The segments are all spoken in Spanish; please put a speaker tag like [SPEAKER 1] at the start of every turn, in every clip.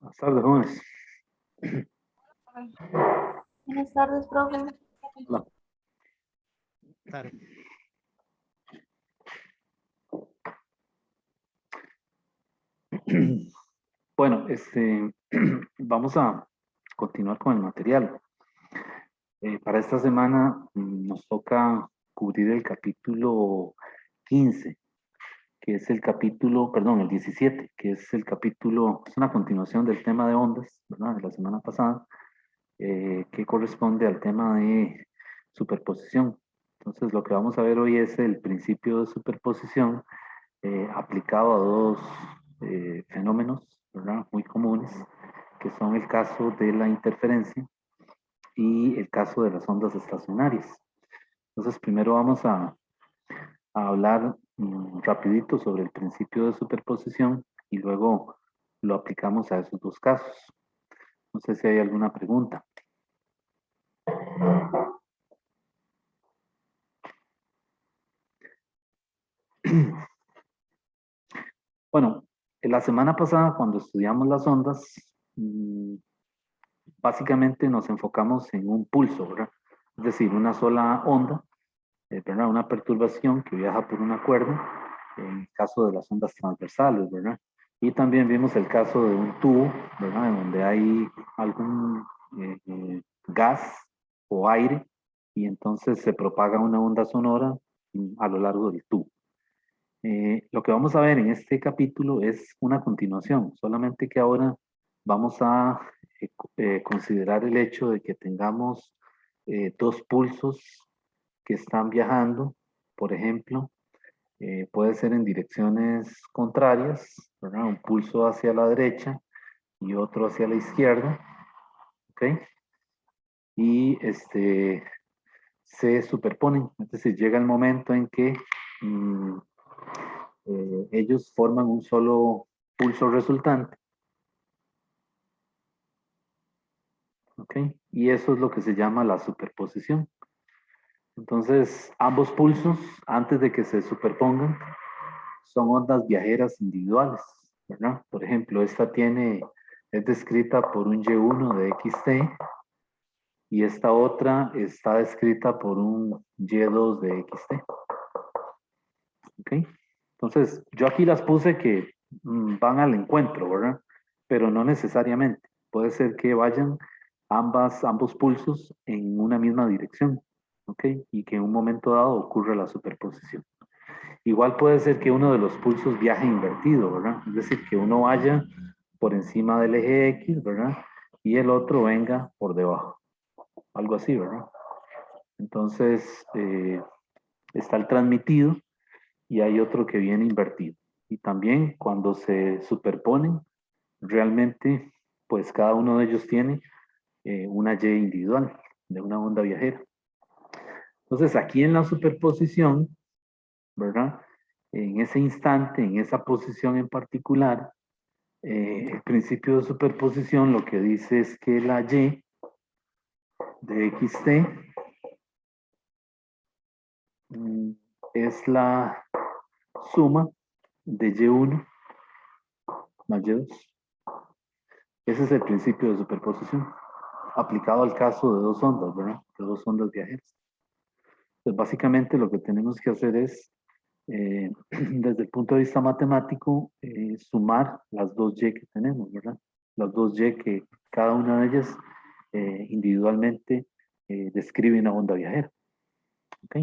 [SPEAKER 1] Buenas tardes, jóvenes.
[SPEAKER 2] Buenas tardes, profe.
[SPEAKER 1] Hola.
[SPEAKER 3] Claro.
[SPEAKER 1] Bueno, vamos a continuar con el material. Para esta semana nos toca cubrir el capítulo 15, que es el capítulo, perdón, el 17, que es el capítulo, es una continuación del tema de ondas, ¿verdad? De la semana pasada, que corresponde al tema de superposición. Entonces, lo que vamos a ver hoy es el principio de superposición aplicado a dos fenómenos, ¿verdad? Muy comunes, que son el caso de la interferencia y el caso de las ondas estacionarias. Entonces, primero vamos a hablar rapidito sobre el principio de superposición y luego lo aplicamos a esos dos casos. No sé si hay alguna pregunta. Bueno, la semana pasada cuando estudiamos las ondas, básicamente nos enfocamos en un pulso, ¿verdad? Es decir, una sola onda, ¿verdad? Una perturbación que viaja por una cuerda, en el caso de las ondas transversales, ¿verdad? Y también vimos el caso de un tubo, ¿verdad? En donde hay algún gas o aire y entonces se propaga una onda sonora a lo largo del tubo. Lo que vamos a ver en este capítulo es una continuación, solamente que ahora vamos a considerar el hecho de que tengamos dos pulsos que están viajando, por ejemplo, puede ser en direcciones contrarias, ¿verdad? Un pulso hacia la derecha y otro hacia la izquierda, ¿ok? Y se superponen, es decir, llega el momento en que ellos forman un solo pulso resultante. ¿Ok? Y eso es lo que se llama la superposición. Entonces, ambos pulsos, antes de que se superpongan, son ondas viajeras individuales, ¿verdad? Por ejemplo, esta es descrita por un Y1 de XT y esta otra está descrita por un Y2 de XT. ¿Ok? Entonces, yo aquí las puse que van al encuentro, ¿verdad? Pero no necesariamente. Puede ser que vayan ambos pulsos en una misma dirección, ¿ok? Y que en un momento dado ocurra la superposición. Igual puede ser que uno de los pulsos viaje invertido, ¿verdad? Es decir, que uno vaya por encima del eje X, ¿verdad? Y el otro venga por debajo. Algo así, ¿verdad? Entonces, está el transmitido y hay otro que viene invertido. Y también cuando se superponen, realmente, pues cada uno de ellos tiene una Y individual de una onda viajera. Entonces, aquí en la superposición, ¿verdad? En ese instante, en esa posición en particular, el principio de superposición lo que dice es que la Y de XT es la suma de Y1 más Y2. Ese es el principio de superposición, aplicado al caso de dos ondas, ¿verdad? De dos ondas viajeras. Pues básicamente lo que tenemos que hacer es, desde el punto de vista matemático, sumar las dos Y que tenemos, ¿verdad? Las dos Y que cada una de ellas individualmente describe una onda viajera. ¿Ok?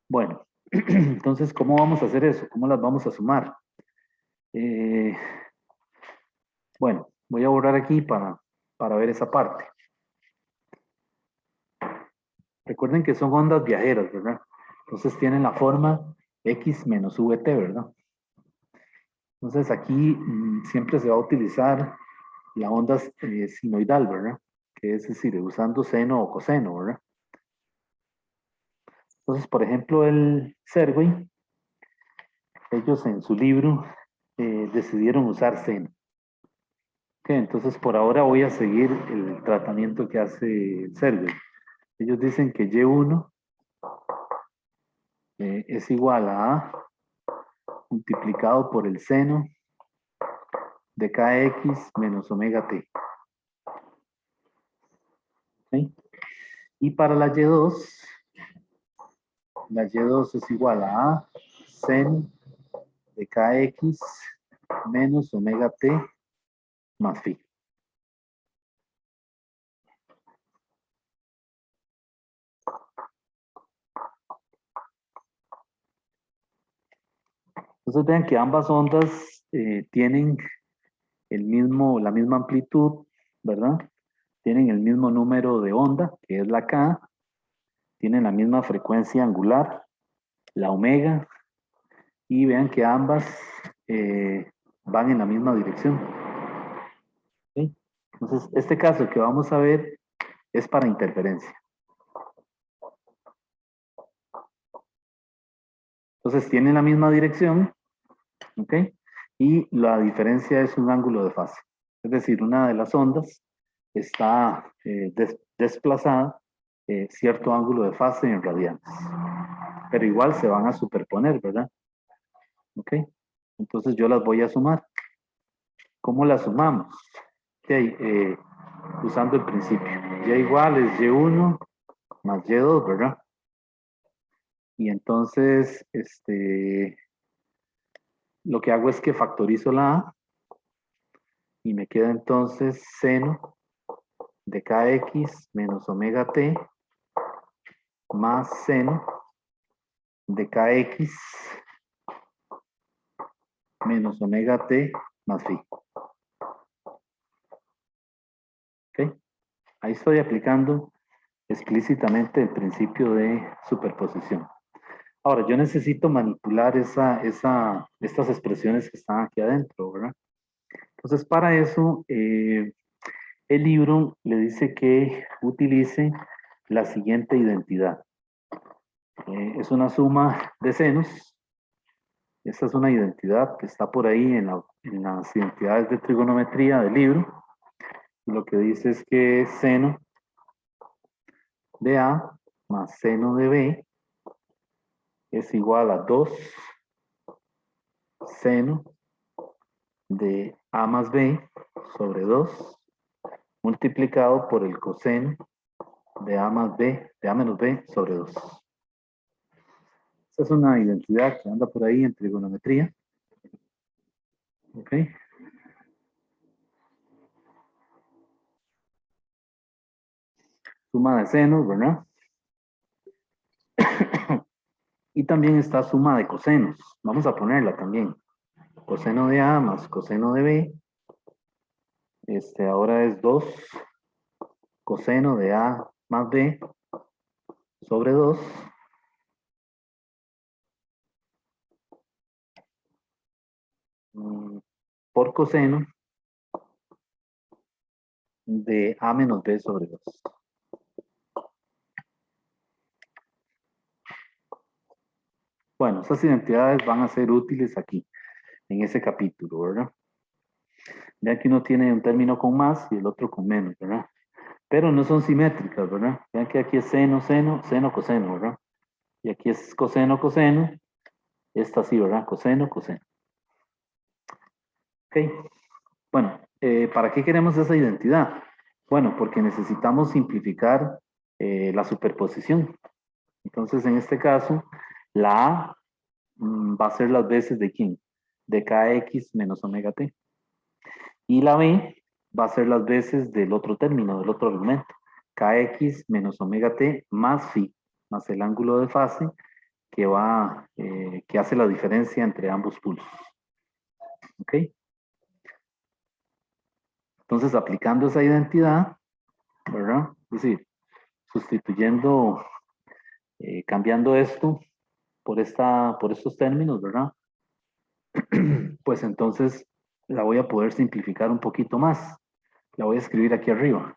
[SPEAKER 1] Bueno, entonces, ¿cómo vamos a hacer eso? ¿Cómo las vamos a sumar? Bueno, voy a borrar aquí para ver esa parte. Recuerden que son ondas viajeras, ¿verdad? Entonces tienen la forma X menos VT, ¿verdad? Entonces aquí siempre se va a utilizar la onda sinoidal, ¿verdad? Que es decir, usando seno o coseno, ¿verdad? Entonces, por ejemplo, el Serway, ellos en su libro decidieron usar seno. Okay, entonces, por ahora voy a seguir el tratamiento que hace el Serway. Ellos dicen que Y1 es igual a A multiplicado por el seno de kx menos omega t. ¿Okay? Y para la y2 es igual a seno de kx menos omega t más phi. Entonces vean que ambas ondas tienen la misma amplitud, ¿verdad? Tienen el mismo número de onda, que es la K, tienen la misma frecuencia angular, la omega, y vean que ambas van en la misma dirección. ¿Sí? Entonces, este caso que vamos a ver es para interferencia. Entonces, tienen la misma dirección, ¿ok? Y la diferencia es un ángulo de fase. Es decir, una de las ondas está desplazada cierto ángulo de fase en radianes. Pero igual se van a superponer, ¿verdad? ¿Ok? Entonces yo las voy a sumar. ¿Cómo las sumamos? Okay, usando el principio. Y igual es Y1 más Y2, ¿verdad? Y entonces, lo que hago es que factorizo la A y me queda entonces seno de kx menos omega t más seno de kx menos omega t más phi. ¿Ok? Ahí estoy aplicando explícitamente el principio de superposición. Ahora, yo necesito manipular estas expresiones que están aquí adentro, ¿verdad? Entonces, para eso, el libro le dice que utilice la siguiente identidad. Es una suma de senos. Esta es una identidad que está por ahí en las identidades de trigonometría del libro. Y lo que dice es que seno de A más seno de B es igual a 2 seno de A más B sobre 2 multiplicado por el coseno de A más B, de A menos B sobre 2. Esta es una identidad que anda por ahí en trigonometría. ¿Ok? Suma de senos, ¿verdad? Y también está suma de cosenos. Vamos a ponerla también. Coseno de A más coseno de B. Ahora es 2 coseno de A más B sobre 2 por coseno de A menos B sobre 2. Bueno, esas identidades van a ser útiles aquí, en ese capítulo, ¿verdad? Vean que uno tiene un término con más y el otro con menos, ¿verdad? Pero no son simétricas, ¿verdad? Vean que aquí es seno, seno, seno, coseno, ¿verdad? Y aquí es coseno, coseno. Esta sí, ¿verdad? Coseno, coseno. Ok. Bueno, ¿para qué queremos esa identidad? Bueno, porque necesitamos simplificar la superposición. Entonces, en este caso, la A va a ser las veces de ¿quién? De kx menos omega t. Y la B va a ser las veces del otro término, del otro argumento. Kx menos omega t más phi, más el ángulo de fase que hace la diferencia entre ambos pulsos. ¿Ok? Entonces, aplicando esa identidad, ¿verdad? Es decir, sustituyendo, cambiando esto por estos términos, ¿verdad? Pues entonces la voy a poder simplificar un poquito más. La voy a escribir aquí arriba.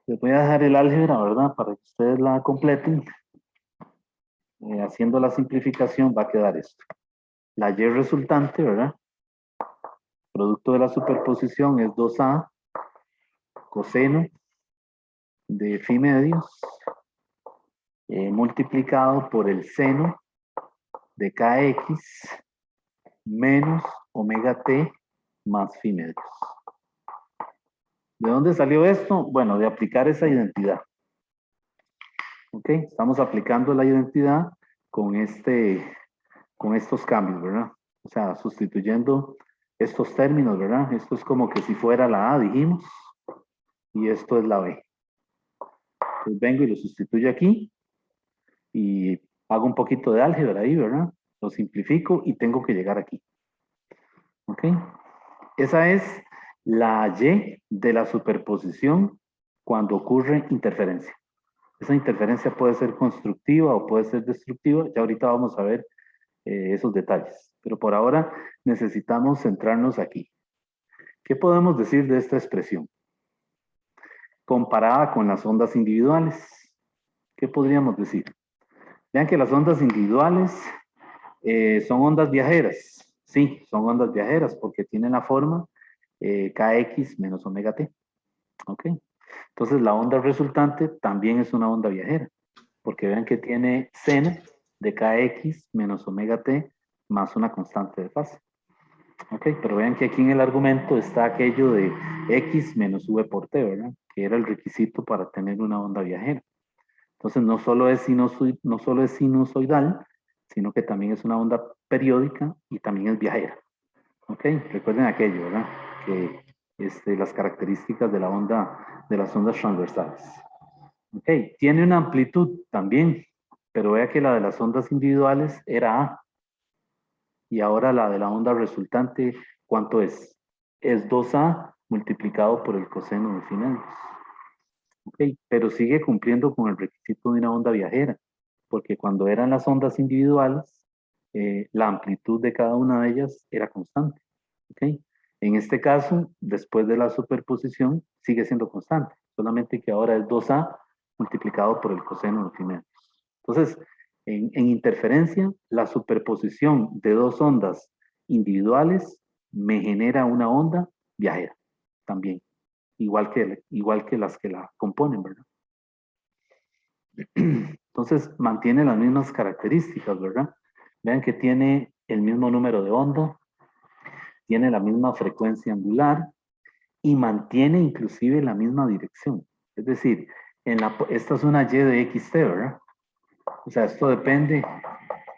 [SPEAKER 1] Les voy a dejar el álgebra, ¿verdad? Para que ustedes la completen. Haciendo la simplificación va a quedar esto. La y resultante, ¿verdad? Producto de la superposición es 2a coseno de phi medios multiplicado por el seno de kx menos omega t más phi medios. ¿De dónde salió esto? Bueno, de aplicar esa identidad. ¿Ok? Estamos aplicando la identidad con estos cambios, ¿verdad? O sea, sustituyendo estos términos, ¿verdad? Esto es como que si fuera la A, dijimos, y esto es la B. Entonces vengo y lo sustituyo aquí y hago un poquito de álgebra ahí, ¿verdad? Lo simplifico y tengo que llegar aquí. ¿Ok? Esa es la Y de la superposición cuando ocurre interferencia. Esa interferencia puede ser constructiva o puede ser destructiva. Ya ahorita vamos a ver esos detalles. Pero por ahora necesitamos centrarnos aquí. ¿Qué podemos decir de esta expresión? Comparada con las ondas individuales. ¿Qué podríamos decir? Vean que las ondas individuales son ondas viajeras. Sí, son ondas viajeras porque tienen la forma kx menos omega t. ¿Ok? Entonces la onda resultante también es una onda viajera, porque vean que tiene seno de kx menos omega t más una constante de fase. Ok, pero vean que aquí en el argumento está aquello de x menos v por t, ¿verdad? Que era el requisito para tener una onda viajera. Entonces no solo es sinusoidal, sino que también es una onda periódica y también es viajera. Ok, recuerden aquello, ¿verdad? Que las características de la onda, de las ondas transversales. Ok, tiene una amplitud también, pero vea que la de las ondas individuales era A. Y ahora la de la onda resultante, ¿cuánto es? Es 2A multiplicado por el coseno de phi medios. Ok, pero sigue cumpliendo con el requisito de una onda viajera, porque cuando eran las ondas individuales, la amplitud de cada una de ellas era constante. ¿Ok? En este caso, después de la superposición, sigue siendo constante, solamente que ahora es 2A multiplicado por el coseno de phi medios. Entonces, en interferencia, la superposición de dos ondas individuales me genera una onda viajera también, igual que las que la componen, ¿verdad? Entonces, mantiene las mismas características, ¿verdad? Vean que tiene el mismo número de onda, tiene la misma frecuencia angular y mantiene inclusive la misma dirección. Es decir, esta es una y de xt, ¿verdad? O sea, esto depende,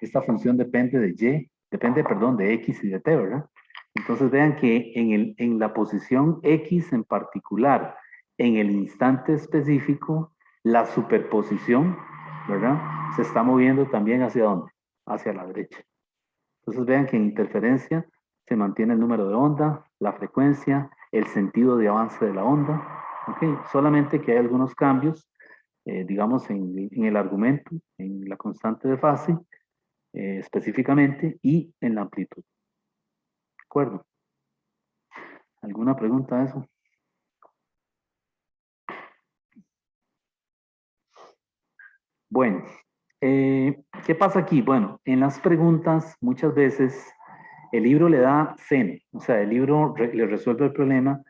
[SPEAKER 1] esta función depende de y, depende, perdón, de x y de t, ¿verdad? Entonces vean que en la posición x en particular, en el instante específico, la superposición, ¿verdad? Se está moviendo también hacia dónde? Hacia la derecha. Entonces vean que en interferencia se mantiene el número de onda, la frecuencia, el sentido de avance de la onda, ¿ok? Solamente que hay algunos cambios, digamos, en el argumento, en la constante de fase, específicamente, y en la amplitud. ¿De acuerdo? ¿Alguna pregunta a eso? Bueno, ¿qué pasa aquí? Bueno, en las preguntas muchas veces el libro le da seno, o sea, el libro le resuelve el problema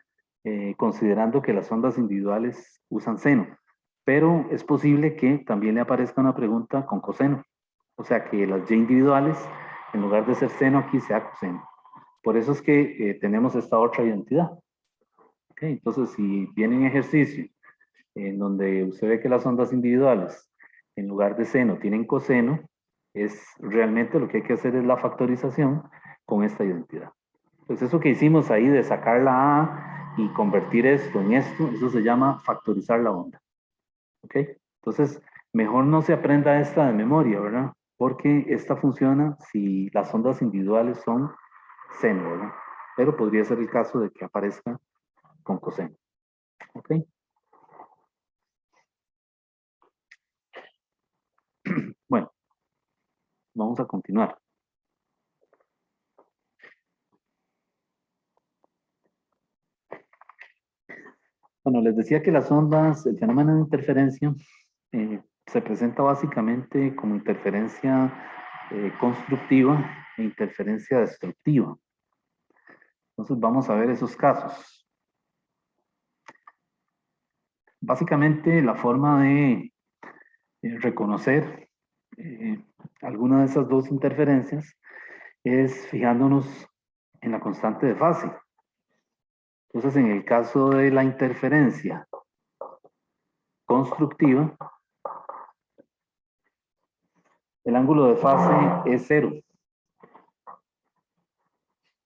[SPEAKER 1] considerando que las ondas individuales usan seno, pero es posible que también le aparezca una pregunta con coseno, o sea, que las y individuales, en lugar de ser seno, aquí sea coseno. Por eso es que tenemos esta otra identidad. ¿Okay? Entonces, si viene un ejercicio en donde usted ve que las ondas individuales, en lugar de seno, tienen coseno, es realmente lo que hay que hacer es la factorización con esta identidad. Pues eso que hicimos ahí de sacar la A y convertir esto en esto, eso se llama factorizar la onda. ¿Ok? Entonces, mejor no se aprenda esta de memoria, ¿verdad? Porque esta funciona si las ondas individuales son seno, ¿verdad? Pero podría ser el caso de que aparezca con coseno. ¿Ok? Bueno, vamos a continuar. Bueno, les decía que las ondas, el fenómeno de interferencia, se presenta básicamente como interferencia constructiva e interferencia destructiva. Entonces vamos a ver esos casos. Básicamente la forma reconocer alguna de esas dos interferencias es fijándonos en la constante de fase. Entonces, en el caso de la interferencia constructiva, el ángulo de fase es 0.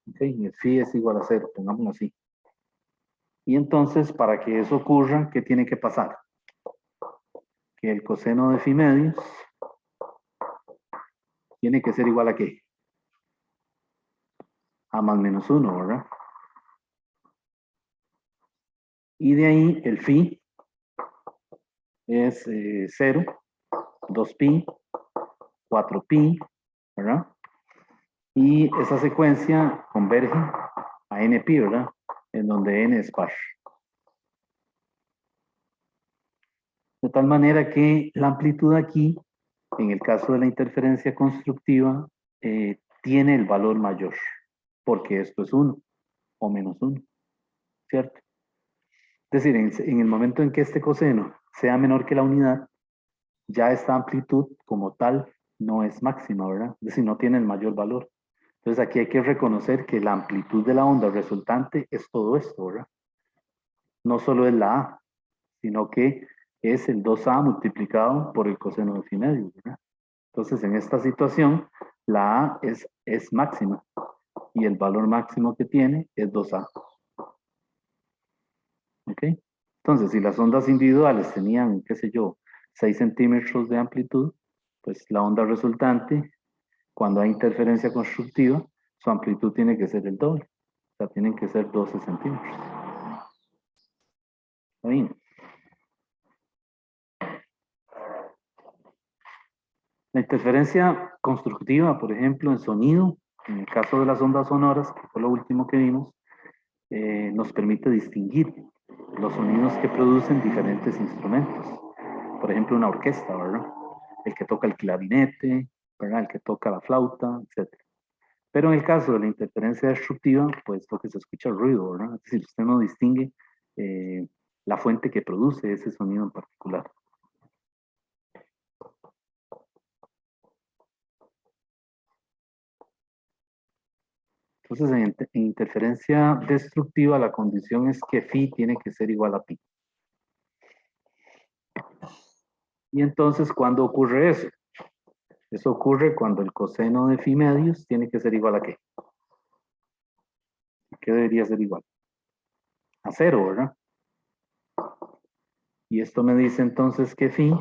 [SPEAKER 1] Okay, y el phi es igual a 0, pongámoslo así. Y entonces, para que eso ocurra, ¿qué tiene que pasar? Que el coseno de phi medios tiene que ser igual a ¿qué? A más menos 1, ¿verdad? Y de ahí el phi es 0, 2pi, 4pi, ¿verdad? Y esa secuencia converge a npi, ¿verdad? En donde n es par. De tal manera que la amplitud aquí, en el caso de la interferencia constructiva, tiene el valor mayor, porque esto es 1 o menos 1, ¿cierto? Es decir, en el momento en que este coseno sea menor que la unidad, ya esta amplitud como tal no es máxima, ¿verdad? Es decir, no tiene el mayor valor. Entonces aquí hay que reconocer que la amplitud de la onda resultante es todo esto, ¿verdad? No solo es la A, sino que es el 2A multiplicado por el coseno de phi medios, ¿verdad? Entonces en esta situación la A es máxima y el valor máximo que tiene es 2A. ¿Ok? Entonces si las ondas individuales tenían, qué sé yo, 6 centímetros de amplitud, pues la onda resultante, cuando hay interferencia constructiva, su amplitud tiene que ser el doble. O sea, tienen que ser 12 centímetros. ¿Está bien? La interferencia constructiva, por ejemplo, en sonido, en el caso de las ondas sonoras, que fue lo último que vimos, nos permite distinguir los sonidos que producen diferentes instrumentos. Por ejemplo, una orquesta, ¿verdad? El que toca el clarinete, ¿verdad? El que toca la flauta, etc. Pero en el caso de la interferencia destructiva, pues lo que se escucha es ruido, ¿verdad? Es decir, usted no distingue la fuente que produce ese sonido en particular. Entonces, en interferencia destructiva, la condición es que phi tiene que ser igual a pi. Y entonces, ¿cuándo ocurre eso? Eso ocurre cuando el coseno de phi medios tiene que ser igual a ¿qué? ¿Qué debería ser igual? A 0, ¿verdad? Y esto me dice entonces que phi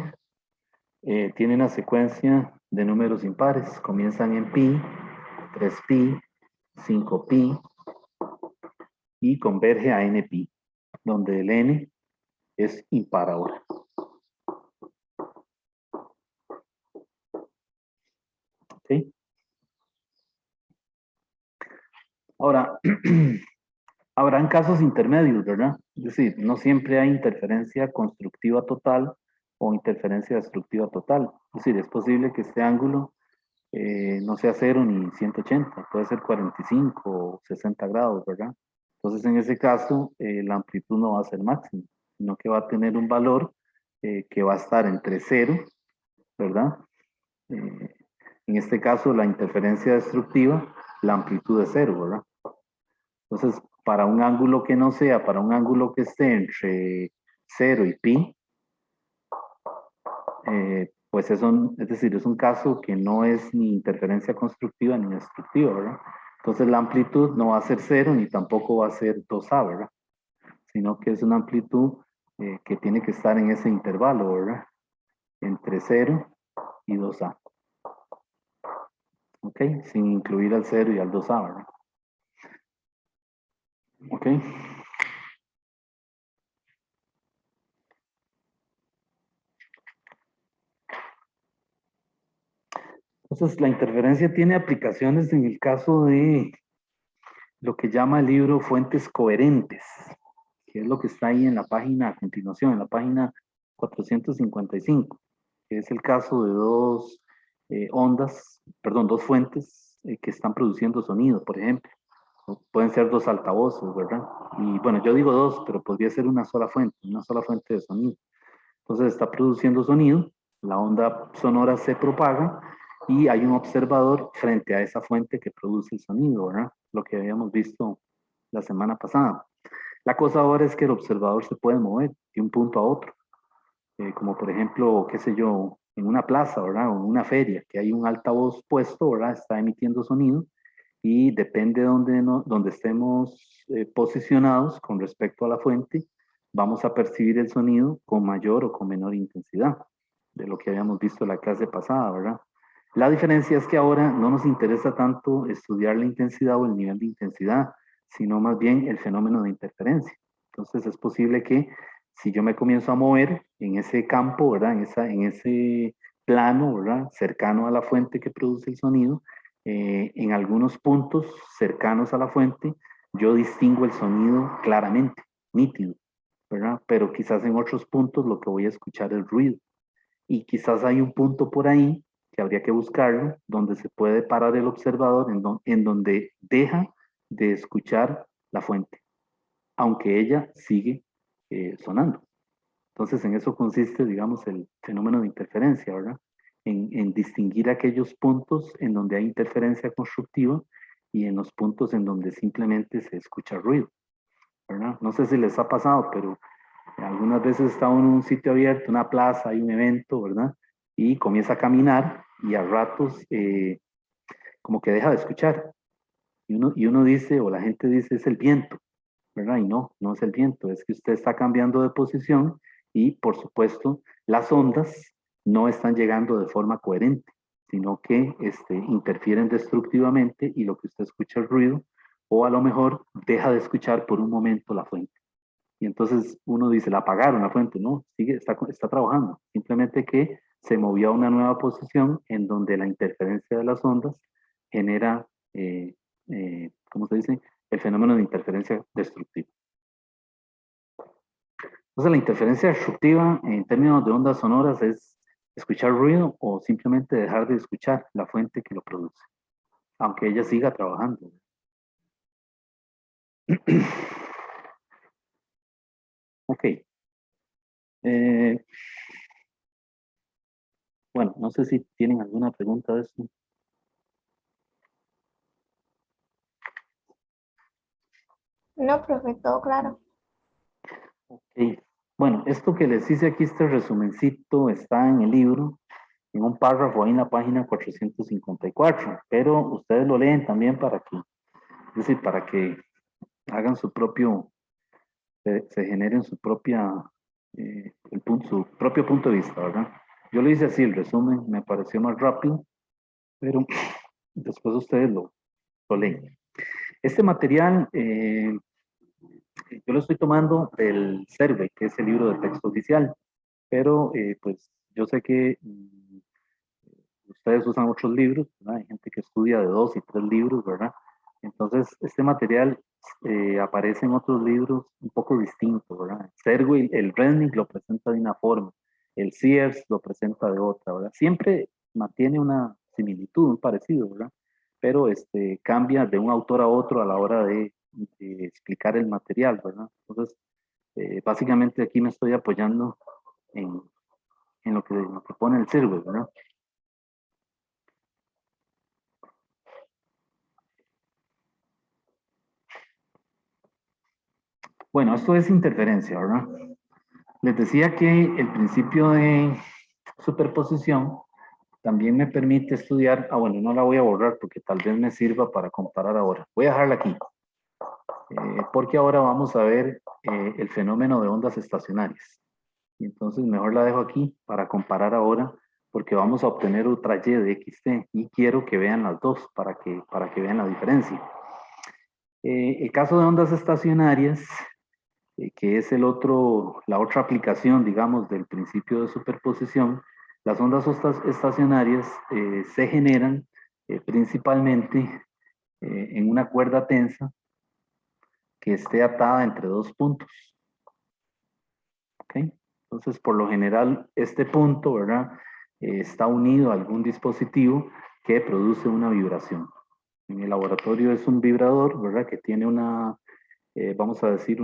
[SPEAKER 1] tiene una secuencia de números impares. Comienzan en pi, 3pi, 5pi y converge a npi, donde el n es impar ahora. ¿Ok? Ahora, habrán casos intermedios, ¿verdad? Es decir, no siempre hay interferencia constructiva total o interferencia destructiva total. Es decir, es posible que este ángulo no sea 0 ni 180, puede ser 45 o 60 grados, ¿verdad? Entonces, en ese caso, la amplitud no va a ser máxima, sino que va a tener un valor que va a estar entre 0, ¿verdad? En este caso, la interferencia destructiva, la amplitud es 0, ¿verdad? Entonces, para un ángulo que no sea, para un ángulo que esté entre 0 y pi, pues eso, es decir, es un caso que no es ni interferencia constructiva ni destructiva, ¿verdad? Entonces la amplitud no va a ser 0 ni tampoco va a ser 2A, ¿verdad? Sino que es una amplitud que tiene que estar en ese intervalo, ¿verdad? Entre 0 y 2A. ¿Ok? Sin incluir al 0 y al 2A, ¿verdad? ¿Ok? Entonces, la interferencia tiene aplicaciones en el caso de lo que llama el libro fuentes coherentes, que es lo que está ahí en la página a continuación, en la página 455, que es el caso de dos dos fuentes que están produciendo sonido, por ejemplo. Pueden ser dos altavoces, ¿verdad? Y bueno, yo digo dos, pero podría ser una sola fuente de sonido. Entonces está produciendo sonido, La onda sonora se propaga y hay un observador frente a esa fuente que produce el sonido, ¿verdad? Lo que habíamos visto la semana pasada. La cosa ahora es que el observador se puede mover de un punto a otro, como por ejemplo, qué sé yo, en una plaza, ¿verdad? O en una feria, que hay un altavoz puesto, ¿verdad? Está emitiendo sonido y depende de donde estemos posicionados con respecto a la fuente, vamos a percibir el sonido con mayor o con menor intensidad, de lo que habíamos visto en la clase pasada, ¿verdad? La diferencia es que ahora no nos interesa tanto estudiar la intensidad o el nivel de intensidad, sino más bien el fenómeno de interferencia. Entonces es posible que si yo me comienzo a mover en ese campo, ¿verdad? En ese plano, ¿verdad? Cercano a la fuente que produce el sonido, en algunos puntos cercanos a la fuente, yo distingo el sonido claramente, nítido, ¿verdad? Pero quizás en otros puntos lo que voy a escuchar es ruido. Y quizás hay un punto por ahí que habría que buscarlo, donde se puede parar el observador, en donde deja de escuchar la fuente, aunque ella sigue sonando. Entonces, en eso consiste, digamos, el fenómeno de interferencia, ¿verdad? En distinguir aquellos puntos en donde hay interferencia constructiva y en los puntos en donde simplemente se escucha ruido, ¿verdad? No sé si les ha pasado, pero algunas veces está uno en un sitio abierto, una plaza, hay un evento, ¿verdad? Y comienza a caminar y a ratos como que deja de escuchar. Y uno dice, o la gente dice, es el viento, ¿verdad? Y no, no es el viento, es que usted está cambiando de posición y, por supuesto, las ondas no están llegando de forma coherente, sino que interfieren destructivamente y lo que usted escucha es ruido, o a lo mejor deja de escuchar por un momento la fuente. Y entonces uno dice, la apagaron la fuente, no, sigue, está trabajando, simplemente que se movió a una nueva posición en donde la interferencia de las ondas genera, ¿cómo se dice? El fenómeno de interferencia destructiva. Entonces la interferencia destructiva en términos de ondas sonoras es escuchar ruido o simplemente dejar de escuchar la fuente que lo produce, aunque ella siga trabajando. Ok. Bueno, no sé si tienen alguna pregunta de esto.
[SPEAKER 2] No, profe, todo claro.
[SPEAKER 1] Ok. Bueno, esto que les hice aquí, este resumencito, está en el libro, en un párrafo ahí en la página 454, pero ustedes lo leen también es decir, para que hagan su propio, se generen su propia, su propio punto de vista, ¿verdad? Yo lo hice así, el resumen me pareció más rápido, pero después ustedes lo leen. Este material, yo lo estoy tomando del CERVE, que es el libro de texto oficial, pero pues yo sé que ustedes usan otros libros, ¿verdad? Hay gente que estudia de 2 y 3 libros, ¿verdad? Entonces, este material aparece en otros libros un poco distintos, ¿verdad? Serwil, el Resnick lo presenta de una forma, el Sears lo presenta de otra, ¿verdad? Siempre mantiene una similitud, un parecido, ¿verdad? Pero cambia de un autor a otro a la hora de explicar el material, ¿verdad? Entonces, básicamente aquí me estoy apoyando en, en lo que pone el Serwil, ¿verdad? Bueno, esto es interferencia, ¿verdad? Les decía que el principio de superposición también me permite estudiar, bueno, no la voy a borrar porque tal vez me sirva para comparar ahora. Voy a dejarla aquí, porque ahora vamos a ver el fenómeno de ondas estacionarias. Y entonces mejor la dejo aquí para comparar ahora, porque vamos a obtener otra Y de XT y quiero que vean las dos para que vean la diferencia. El caso de ondas estacionarias que es la otra aplicación, digamos, del principio de superposición, las ondas estacionarias se generan principalmente en una cuerda tensa que esté atada entre dos puntos. ¿Ok? Entonces, por lo general, este punto, ¿verdad? Está unido a algún dispositivo que produce una vibración. En el laboratorio es un vibrador, ¿verdad? Que tiene vamos a decir,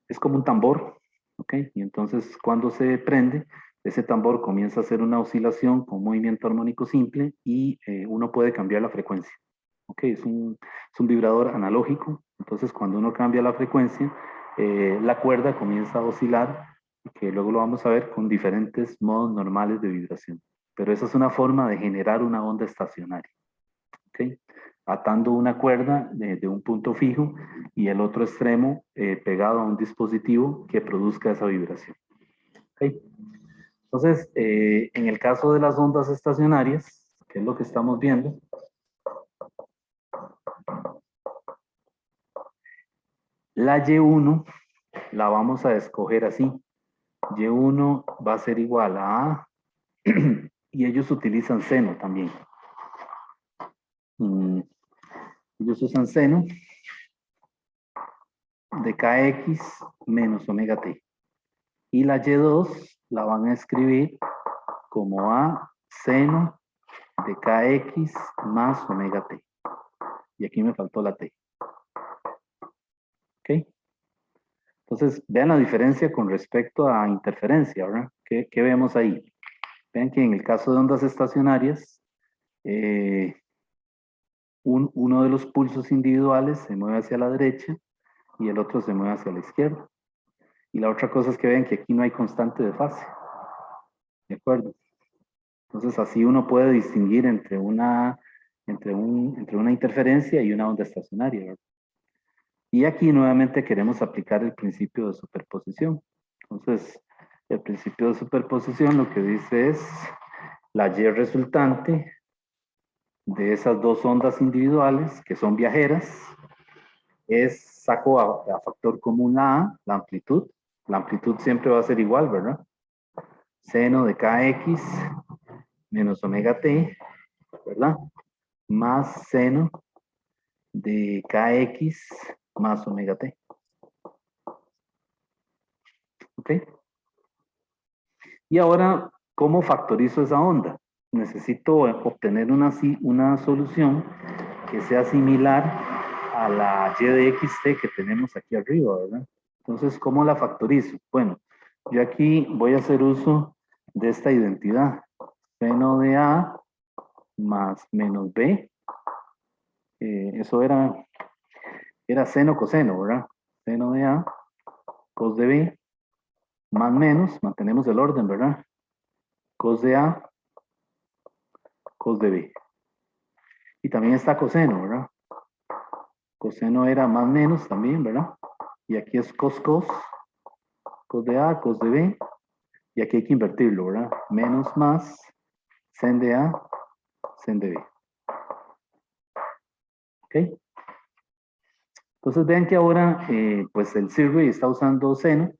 [SPEAKER 1] es como un tambor, ¿Ok? Y entonces cuando se prende, ese tambor comienza a hacer una oscilación con movimiento armónico simple y uno puede cambiar la frecuencia. ¿Ok? Es un vibrador analógico, entonces cuando uno cambia la frecuencia, la cuerda comienza a oscilar, que luego lo vamos a ver con diferentes modos normales de vibración. Pero esa es una forma de generar una onda estacionaria. ¿Ok? Atando una cuerda de un punto fijo y el otro extremo pegado a un dispositivo que produzca esa vibración. ¿Ok? Entonces, en el caso de las ondas estacionarias, que es lo que estamos viendo, la Y1 la vamos a escoger así. Y1 va a ser igual a A y ellos utilizan seno también. Ellos usan seno de kx menos omega t. Y la Y2 la van a escribir como A seno de kx más omega t. Y aquí me faltó la t. ¿Ok? Entonces, vean la diferencia con respecto a interferencia, ¿verdad? ¿Qué vemos ahí? Vean que en el caso de ondas estacionarias, uno de los pulsos individuales se mueve hacia la derecha y el otro se mueve hacia la izquierda. Y la otra cosa es que vean que aquí no hay constante de fase. ¿De acuerdo? Entonces, así uno puede distinguir entre una interferencia y una onda estacionaria, ¿verdad? Y aquí nuevamente queremos aplicar el principio de superposición. Entonces, el principio de superposición lo que dice es la Y resultante de esas dos ondas individuales que son viajeras saco a factor común la A, la amplitud. La amplitud siempre va a ser igual, ¿verdad? Seno de kx menos omega t, ¿verdad? Más seno de kx más omega t. ¿Ok? Y ahora, ¿cómo factorizo esa onda? Necesito obtener una solución que sea similar a la y de xt que tenemos aquí arriba, ¿verdad? Entonces, ¿cómo la factorizo? Bueno, yo aquí voy a hacer uso de esta identidad. Seno de A más menos B. Eso era seno coseno, ¿verdad? Seno de A, cos de B, más menos, mantenemos el orden, ¿verdad? Cos de A, cos de B. Y también está coseno, ¿verdad? Coseno era más menos también, ¿verdad? Y aquí es cos de A, cos de B. Y aquí hay que invertirlo, ¿verdad? Menos más, sen de A, sen de B. ¿Ok? Entonces vean que ahora, pues el circuit está usando seno,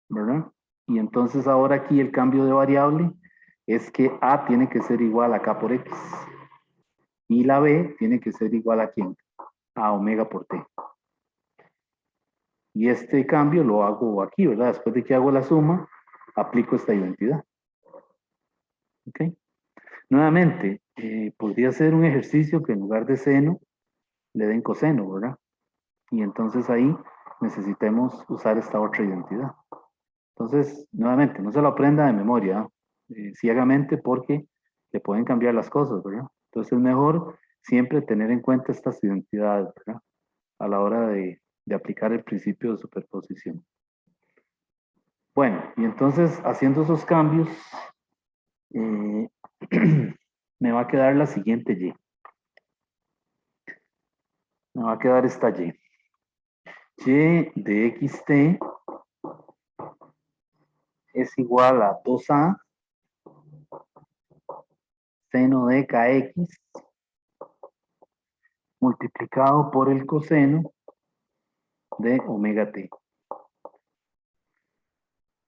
[SPEAKER 1] ¿verdad? Y entonces ahora aquí el cambio de variable es que A tiene que ser igual a K por X. Y la B tiene que ser igual a ¿quién? A omega por T. Y este cambio lo hago aquí, ¿verdad? Después de que hago la suma, aplico esta identidad. ¿Ok? Nuevamente, podría ser un ejercicio que en lugar de seno le den coseno, ¿verdad? Y entonces ahí necesitemos usar esta otra identidad. Entonces, nuevamente, no se lo aprenda de memoria, ciegamente, porque le pueden cambiar las cosas, ¿verdad? Entonces es mejor siempre tener en cuenta estas identidades, ¿verdad? A la hora de aplicar el principio de superposición. Bueno, y entonces haciendo esos cambios, me va a quedar la siguiente Y. Me va a quedar esta Y. Y de xt es igual a 2a seno de kx multiplicado por el coseno de omega t.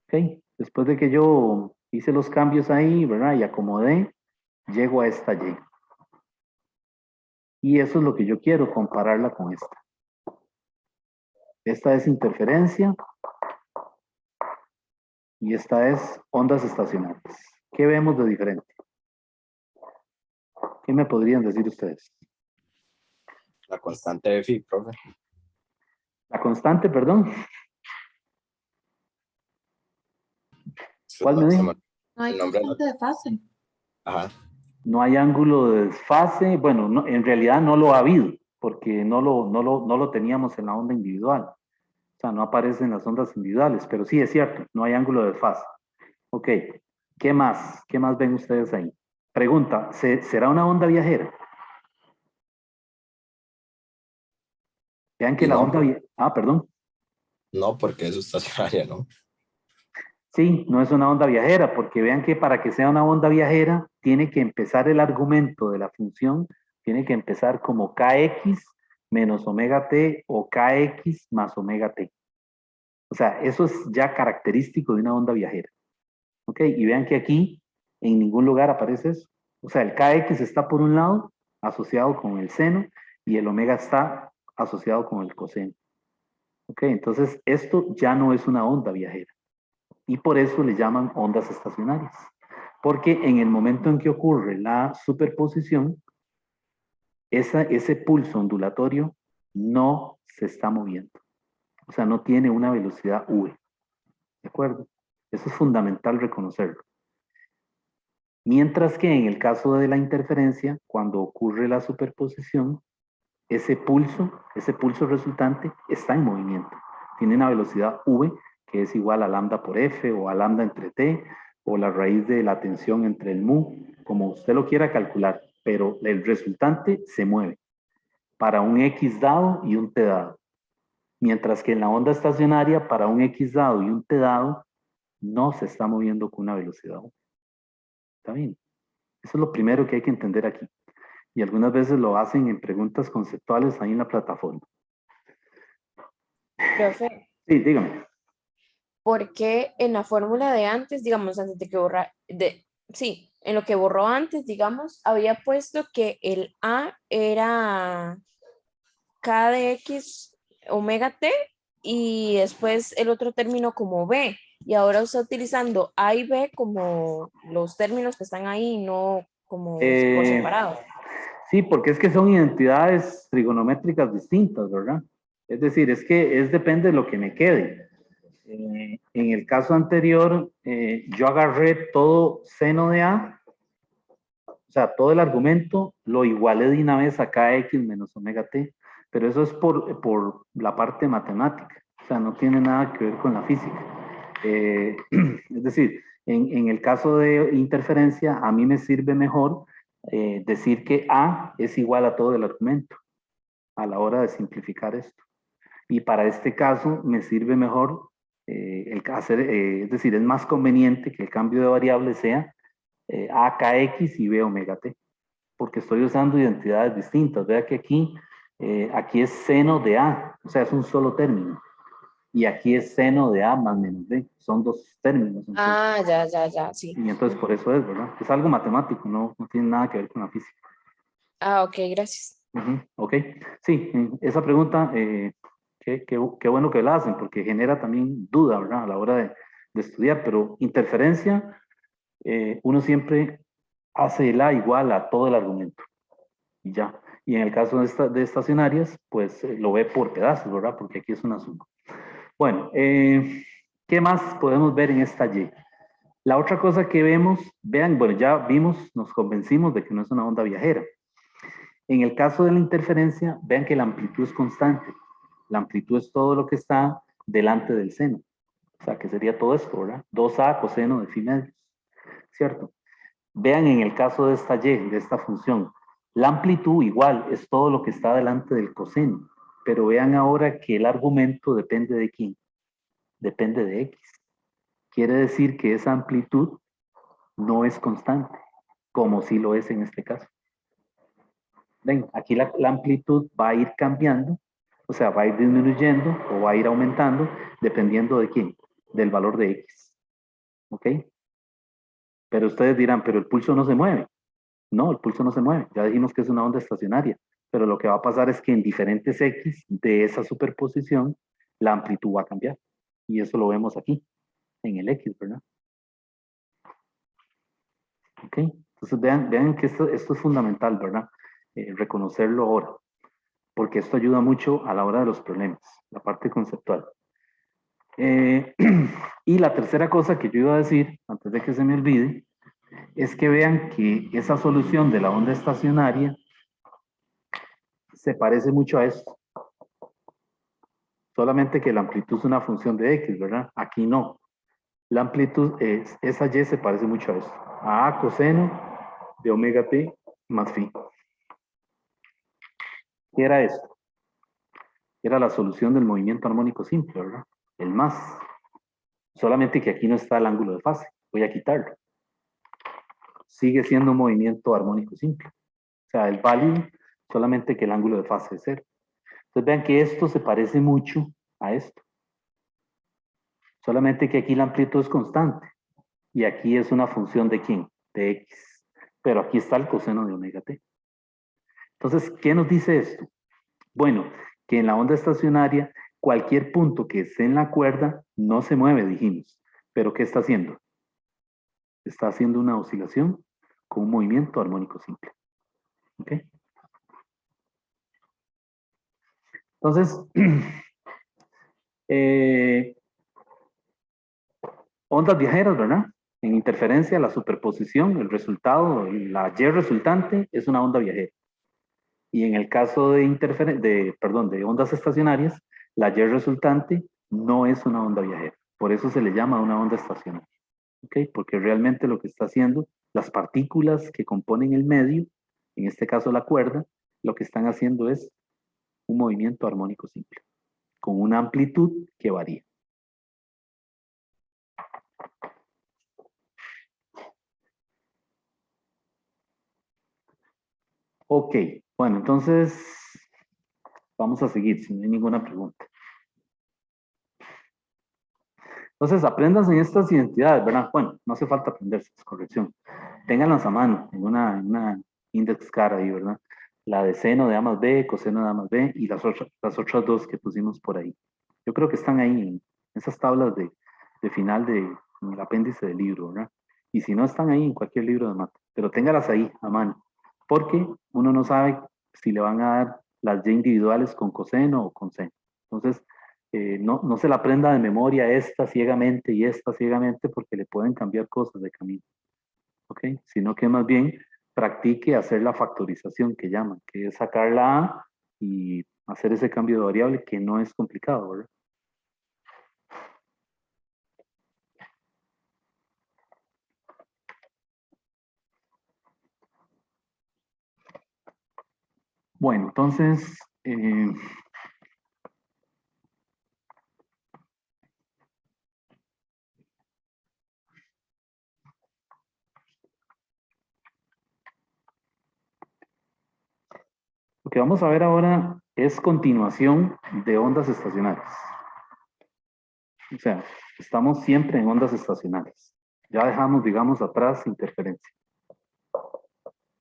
[SPEAKER 1] ¿Ok? Después de que yo hice los cambios ahí, ¿verdad? Y acomodé, llego a esta Y. Y eso es lo que yo quiero, compararla con esta. Esta es interferencia y esta es ondas estacionarias. ¿Qué vemos de diferente? ¿Qué me podrían decir ustedes?
[SPEAKER 4] La constante de phi, profe.
[SPEAKER 1] La constante, perdón. ¿Cuál me dijo?
[SPEAKER 2] No hay
[SPEAKER 4] El nombre.
[SPEAKER 2] constante de fase.
[SPEAKER 4] Ajá.
[SPEAKER 1] No hay ángulo de desfase. Bueno, no, en realidad no lo ha habido, porque no lo teníamos en la onda individual. O sea, no aparecen las ondas individuales, pero sí es cierto, no hay ángulo de desfase. Ok, ¿qué más? ¿Qué más ven ustedes ahí? Pregunta, ¿será una onda viajera? Vean que
[SPEAKER 4] Y
[SPEAKER 1] la
[SPEAKER 4] no,
[SPEAKER 1] onda... perdón.
[SPEAKER 4] no, porque es estacionaria, ¿no?
[SPEAKER 1] Sí, no es una onda viajera, porque vean que para que sea una onda viajera, tiene que empezar el argumento de la función, tiene que empezar como kx menos omega t o kx más omega t. O sea, eso es ya característico de una onda viajera. ¿Ok? Y vean que aquí en ningún lugar aparece eso. O sea, el kx está por un lado asociado con el seno y el omega está asociado con el coseno. ¿Ok? Entonces, esto ya no es una onda viajera. Y por eso le llaman ondas estacionarias. Porque en el momento en que ocurre la superposición, ese pulso ondulatorio no se está moviendo. O sea, no tiene una velocidad v. ¿De acuerdo? Eso es fundamental reconocerlo. Mientras que en el caso de la interferencia, cuando ocurre la superposición, ese pulso resultante está en movimiento. Tiene una velocidad v que es igual a lambda por f o a lambda entre t o la raíz de la tensión entre el mu, como usted lo quiera calcular, pero el resultante se mueve para un x dado y un t dado. Mientras que en la onda estacionaria, para un x dado y un t dado, no se está moviendo con una velocidad v. ¿Está bien? Eso es lo primero que hay que entender aquí. Y algunas veces lo hacen en preguntas conceptuales ahí en la plataforma.
[SPEAKER 2] Profe,
[SPEAKER 1] Sí, dígame.
[SPEAKER 2] ¿por qué en la fórmula de antes, digamos, antes de que sí, en lo que borró antes, digamos, había puesto que el A era K de X omega T y después el otro término como B? Y ahora está utilizando A y B como los términos que están ahí, no como por
[SPEAKER 1] Eh,
[SPEAKER 2] separado.
[SPEAKER 1] sí, porque es que son identidades trigonométricas distintas, ¿verdad? Es decir, es que depende de lo que me quede. En el caso anterior, yo agarré todo seno de A, o sea, todo el argumento, lo igualé de una vez a kx menos omega t, pero eso es por la parte matemática, o sea, no tiene nada que ver con la física. Es decir, en el caso de interferencia, a mí me sirve mejor decir que A es igual a todo el argumento a la hora de simplificar esto. Y para este caso me sirve mejor es decir, es más conveniente que el cambio de variable sea AKX y B omega t, porque estoy usando identidades distintas. Vea que aquí es seno de A, o sea, es un solo término. Y aquí es seno de A más menos B, son dos términos. Entonces,
[SPEAKER 2] Ya, sí.
[SPEAKER 1] y entonces por eso es, ¿verdad? Es algo matemático, no tiene nada que ver con la física.
[SPEAKER 2] Ok, gracias.
[SPEAKER 1] Ok, sí, esa pregunta, qué bueno que la hacen, porque genera también duda, ¿verdad? A la hora de estudiar, pero interferencia, uno siempre hace el A igual a todo el argumento, y ya. Y en el caso de estacionarias, pues lo ve por pedazos, ¿verdad? Porque aquí es una suma. Bueno, ¿qué más podemos ver en esta Y? La otra cosa que vemos, vean, bueno, ya vimos, nos convencimos de que no es una onda viajera. En el caso de la interferencia, vean que la amplitud es constante. La amplitud es todo lo que está delante del seno. O sea, que sería todo esto, ¿verdad? 2a coseno de phi medios, ¿cierto? Vean en el caso de esta y, de esta función, la amplitud igual es todo lo que está delante del coseno. Pero vean ahora que el argumento depende de quién. Depende de x. Quiere decir que esa amplitud no es constante, como si lo es en este caso. Ven, aquí la amplitud va a ir cambiando, o sea, va a ir disminuyendo o va a ir aumentando dependiendo de quién, del valor de x. ¿Ok? Pero ustedes dirán, pero el pulso no se mueve. No, el pulso no se mueve. Ya dijimos que es una onda estacionaria. Pero lo que va a pasar es que en diferentes x de esa superposición, la amplitud va a cambiar. Y eso lo vemos aquí, en el x, ¿verdad? ¿Ok? Entonces vean que esto es fundamental, ¿verdad? Reconocerlo ahora, porque esto ayuda mucho a la hora de los problemas, la parte conceptual. Y la tercera cosa que yo iba a decir, antes de que se me olvide, es que vean que esa solución de la onda estacionaria se parece mucho a esto. Solamente que la amplitud es una función de x, ¿verdad? Aquí no. La amplitud, esa y se parece mucho a esto. A coseno de omega t más phi. ¿Qué era esto? Era la solución del movimiento armónico simple, ¿verdad? El más. Solamente que aquí no está el ángulo de fase. Voy a quitarlo. Sigue siendo un movimiento armónico simple. O sea, el value, solamente que el ángulo de fase es cero. Entonces vean que esto se parece mucho a esto. Solamente que aquí la amplitud es constante. Y aquí es una función de ¿quién? De x. Pero aquí está el coseno de omega t. Entonces, ¿qué nos dice esto? Bueno, que en la onda estacionaria, cualquier punto que esté en la cuerda no se mueve, dijimos. ¿Pero qué está haciendo? Está haciendo una oscilación con un movimiento armónico simple. ¿Ok? Entonces, ondas viajeras, ¿verdad? En interferencia, la superposición, el resultado, la Y resultante es una onda viajera. Y en el caso de de ondas estacionarias, la Y resultante no es una onda viajera. Por eso se le llama una onda estacionaria. ¿Ok? Porque realmente lo que está haciendo, las partículas que componen el medio, en este caso la cuerda, lo que están haciendo es un movimiento armónico simple, con una amplitud que varía. Ok, bueno, entonces vamos a seguir, si no hay ninguna pregunta. Entonces, aprendas en estas identidades, ¿verdad? Bueno, no hace falta aprenderse, es corrección. Ténganlas a mano, en una index card ahí, ¿verdad? La de seno de A más B, coseno de A más B y las otras dos que pusimos por ahí. Yo creo que están ahí en esas tablas de final en el apéndice del libro, ¿verdad? Y si no, están ahí en cualquier libro de mate, pero téngalas ahí a mano, porque uno no sabe si le van a dar las Y individuales con coseno o con seno. Entonces, no se la aprenda de memoria esta ciegamente y esta ciegamente porque le pueden cambiar cosas de camino, ¿ok? Sino que más bien practique hacer la factorización que llaman, que es sacar la A y hacer ese cambio de variable que no es complicado, ¿verdad? Bueno, entonces, lo que vamos a ver ahora es continuación de ondas estacionarias. O sea, estamos siempre en ondas estacionarias. Ya dejamos, digamos, atrás interferencia.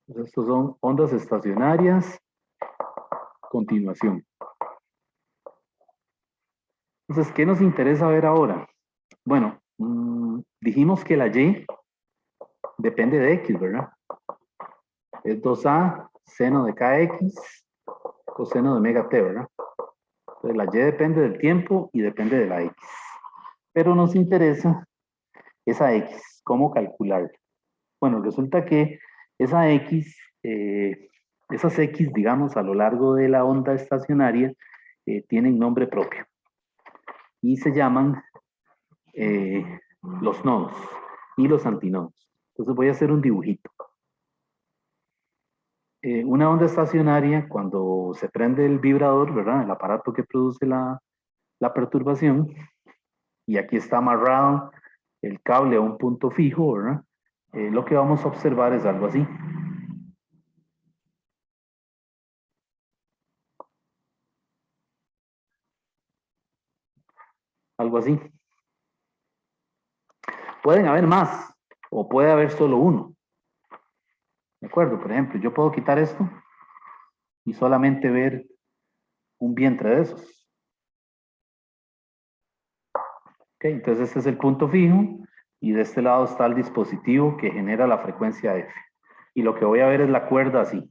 [SPEAKER 1] Entonces, estos son ondas estacionarias, continuación. Entonces, ¿qué nos interesa ver ahora? Bueno, dijimos que la Y depende de X, ¿verdad? Es 2A, seno de KX, coseno de omega T, ¿verdad? Entonces, la Y depende del tiempo y depende de la X. Pero nos interesa esa X, ¿cómo calcularla? Bueno, resulta que esa X, esas X, digamos, a lo largo de la onda estacionaria, tienen nombre propio y se llaman los nodos y los antinodos. Entonces voy a hacer un dibujito. Una onda estacionaria, cuando se prende el vibrador, ¿verdad? El aparato que produce la perturbación, y aquí está amarrado el cable a un punto fijo, ¿verdad? Lo que vamos a observar es algo así. Algo así. Pueden haber más, o puede haber solo uno. ¿De acuerdo? Por ejemplo, yo puedo quitar esto y solamente ver un vientre de esos. ¿Ok? Entonces este es el punto fijo y de este lado está el dispositivo que genera la frecuencia F. Y lo que voy a ver es la cuerda así,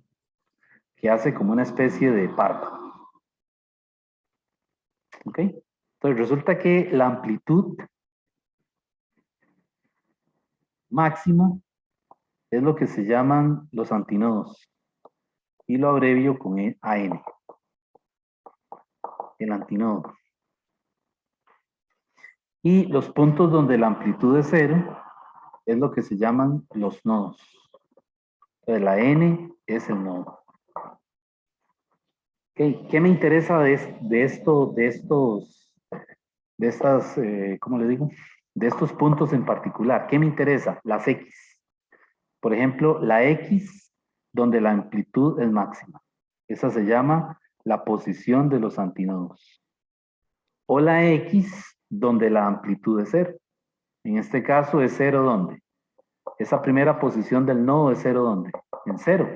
[SPEAKER 1] que hace como una especie de párpado. ¿Ok? Entonces resulta que la amplitud máxima es lo que se llaman los antinodos. Y lo abrevio con AN. El antinodo. Y los puntos donde la amplitud es 0 es lo que se llaman los nodos. Entonces la N es el nodo. Okay. ¿Qué me interesa de estas, ¿cómo le digo? De estos puntos en particular? ¿Qué me interesa? Las X. Por ejemplo, la X donde la amplitud es máxima. Esa se llama la posición de los antinodos. O la X donde la amplitud es 0. En este caso es 0 ¿dónde? Esa primera posición del nodo es 0 ¿dónde? En 0,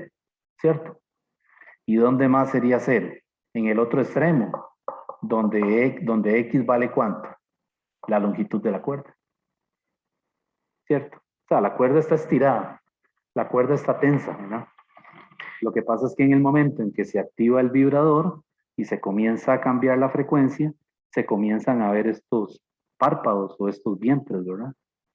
[SPEAKER 1] ¿cierto? ¿Y dónde más sería 0? En el otro extremo, donde X vale ¿cuánto? La longitud de la cuerda. ¿Cierto? O sea, la cuerda está estirada, la cuerda está tensa, ¿verdad? Lo que pasa es que en el momento en que se activa el vibrador y se comienza a cambiar la frecuencia, se comienzan a ver estos párpados o estos vientres, ¿verdad?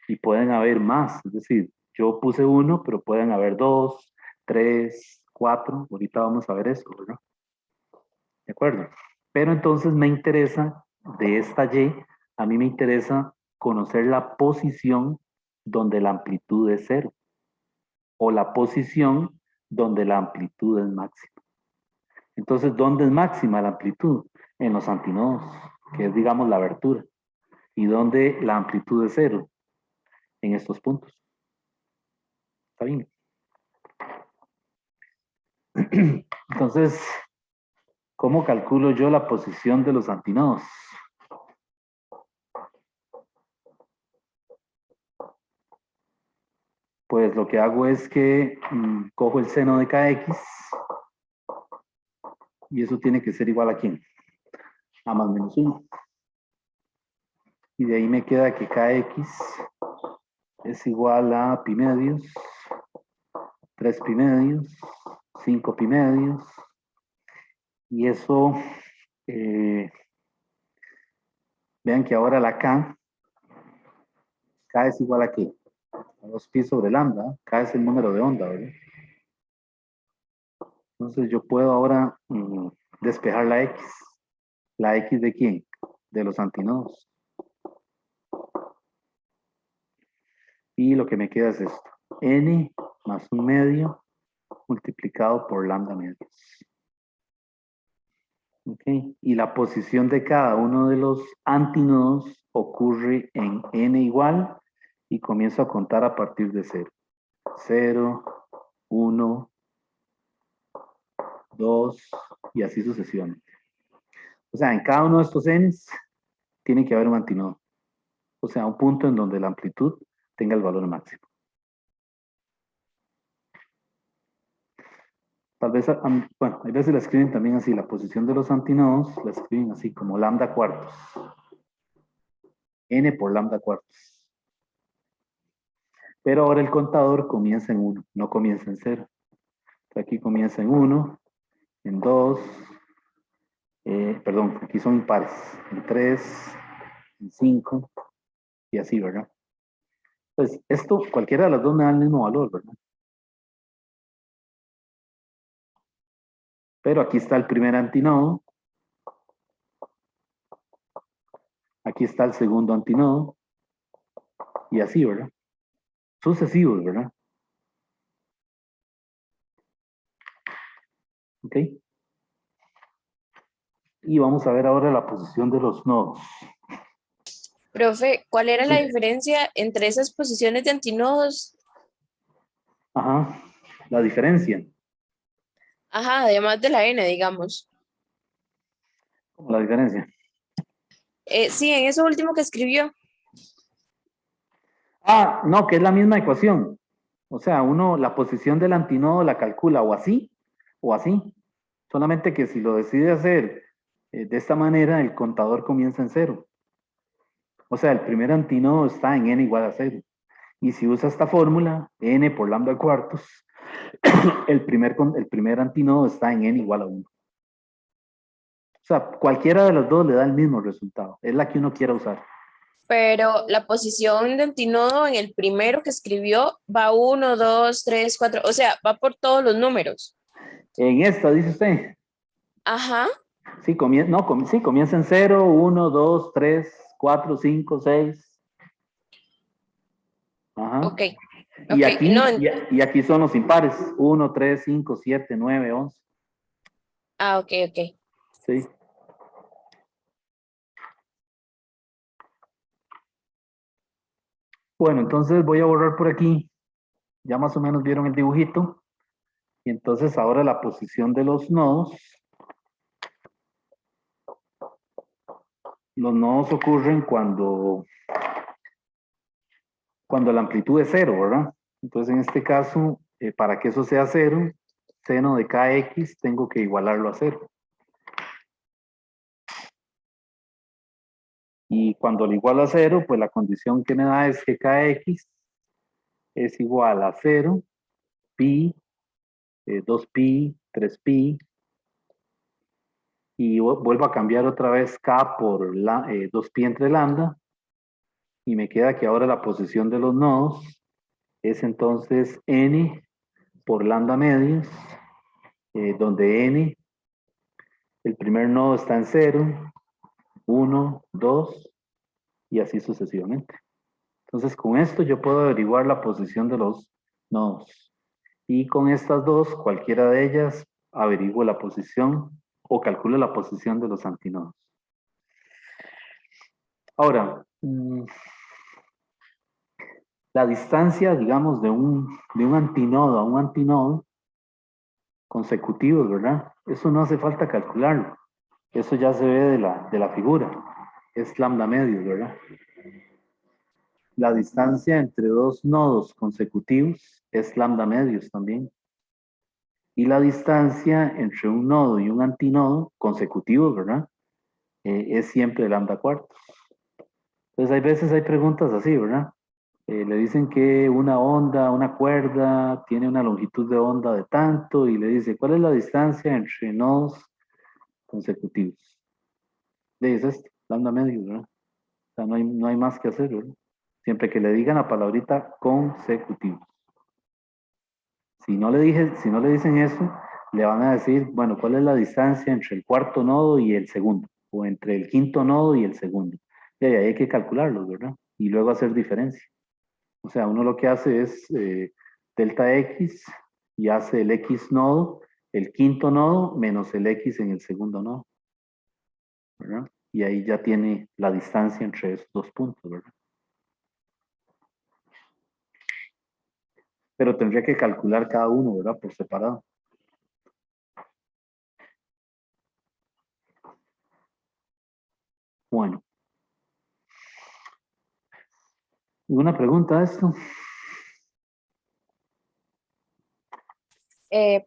[SPEAKER 1] Y pueden haber más, es decir, yo puse 1, pero pueden haber 2, 3, 4, ahorita vamos a ver eso, ¿verdad? ¿De acuerdo? Pero entonces me interesa, de esta Y, a mí me interesa conocer la posición donde la amplitud es 0, o la posición donde la amplitud es máxima. Entonces, ¿dónde es máxima la amplitud? En los antinodos, que es, digamos, la abertura. ¿Y dónde la amplitud es 0? En estos puntos. ¿Está bien? Entonces, ¿cómo calculo yo la posición de los antinodos? Pues lo que hago es que cojo el seno de kx y eso tiene que ser igual a ¿quién? A más menos 1. Y de ahí me queda que kx es igual a pi medios, 3 pi medios, 5 pi medios. Y eso, vean que ahora la K es igual a ¿qué? A 2 pi sobre lambda. K es el número de onda, ¿verdad? Entonces yo puedo ahora despejar la X. ¿La X de quién? De los antinodos. Y lo que me queda es esto. N más 1 medio multiplicado por lambda medios. ¿Ok? Y la posición de cada uno de los antinodos ocurre en N igual y comienzo a contar a partir de 0. 0, 1, 2 y así sucesivamente. O sea, en cada uno de estos N's tiene que haber un antinodo. O sea, un punto en donde la amplitud tenga el valor máximo. Tal vez, bueno, hay veces la escriben también así, la posición de los antinodos la escriben así, como lambda cuartos. N por lambda cuartos. Pero ahora el contador comienza en 1, no comienza en 0. Aquí comienza en 1, en 2, perdón, aquí son impares, en 3, en 5, y así, ¿verdad? Pues esto, cualquiera de las dos me da el mismo valor, ¿verdad? Pero aquí está el primer antinodo. Aquí está el segundo antinodo. Y así, ¿verdad? Sucesivos, ¿verdad? ¿Ok? Y vamos a ver ahora la posición de los nodos.
[SPEAKER 2] Profe, ¿cuál era la diferencia entre esas posiciones de antinodos?
[SPEAKER 1] Ajá, la diferencia.
[SPEAKER 2] Ajá, además de la N, digamos.
[SPEAKER 1] ¿Cómo la diferencia?
[SPEAKER 2] Sí, en eso último que escribió.
[SPEAKER 1] Ah, no, que es la misma ecuación. O sea, uno la posición del antinodo la calcula o así o así. Solamente que si lo decide hacer de esta manera, el contador comienza en 0. O sea, el primer antinodo está en n igual a 0. Y si usa esta fórmula, n por lambda cuartos, el primer antinodo está en n igual a 1. O sea, cualquiera de las dos le da el mismo resultado. Es la que uno quiera usar.
[SPEAKER 2] Pero la posición de antinodo en el primero que escribió va 1, 2, 3, 4, o sea, va por todos los números.
[SPEAKER 1] En esta, dice usted.
[SPEAKER 2] Ajá,
[SPEAKER 1] Sí, sí, comienza en 0, 1, 2, 3, 4, 5, 6. Ajá.
[SPEAKER 2] ok,
[SPEAKER 1] Y
[SPEAKER 2] ok,
[SPEAKER 1] aquí,
[SPEAKER 2] no,
[SPEAKER 1] y aquí son los impares. 1, 3, 5, 7, 9, 11.
[SPEAKER 2] ok, ok.
[SPEAKER 1] Sí. Bueno, entonces voy a borrar por aquí. Ya más o menos vieron el dibujito. Y entonces ahora la posición de los nodos. Los nodos ocurren cuando la amplitud es 0, ¿verdad? Entonces en este caso, para que eso sea 0, seno de kx tengo que igualarlo a 0. Y cuando lo igualo a 0, pues la condición que me da es que kx es igual a 0, pi, 2pi, 3pi, y vuelvo a cambiar otra vez k por 2pi entre lambda, y me queda que ahora la posición de los nodos es entonces n por lambda medios, donde n, el primer nodo está en 0, 1, 2, y así sucesivamente. Entonces con esto yo puedo averiguar la posición de los nodos. Y con estas dos, cualquiera de ellas, averiguo la posición o calculo la posición de los antinodos. Ahora, la distancia, digamos, de un antinodo a un antinodo consecutivos, ¿verdad? Eso no hace falta calcularlo. Eso ya se ve de la figura. Es lambda medios, ¿verdad? La distancia entre dos nodos consecutivos es lambda medios también. Y la distancia entre un nodo y un antinodo consecutivos, ¿verdad? Es siempre lambda cuartos. Entonces hay veces hay preguntas así, ¿verdad? Le dicen que una onda, una cuerda, tiene una longitud de onda de tanto y le dice, ¿cuál es la distancia entre nodos consecutivos? Le dice esto, lambda medio, ¿verdad? O sea, no hay más que hacer, ¿verdad? Siempre que le digan la palabrita consecutivos. Si no le dicen eso, le van a decir, bueno, ¿cuál es la distancia entre el cuarto nodo y el segundo? O entre el quinto nodo y el segundo. Y ahí hay que calcularlos, ¿verdad? Y luego hacer diferencia. O sea, uno lo que hace es delta X y hace el X nodo, el quinto nodo, menos el X en el segundo nodo, ¿verdad? Y ahí ya tiene la distancia entre esos dos puntos, ¿verdad? Pero tendría que calcular cada uno, ¿verdad? Por separado. Bueno. ¿Alguna pregunta a esto?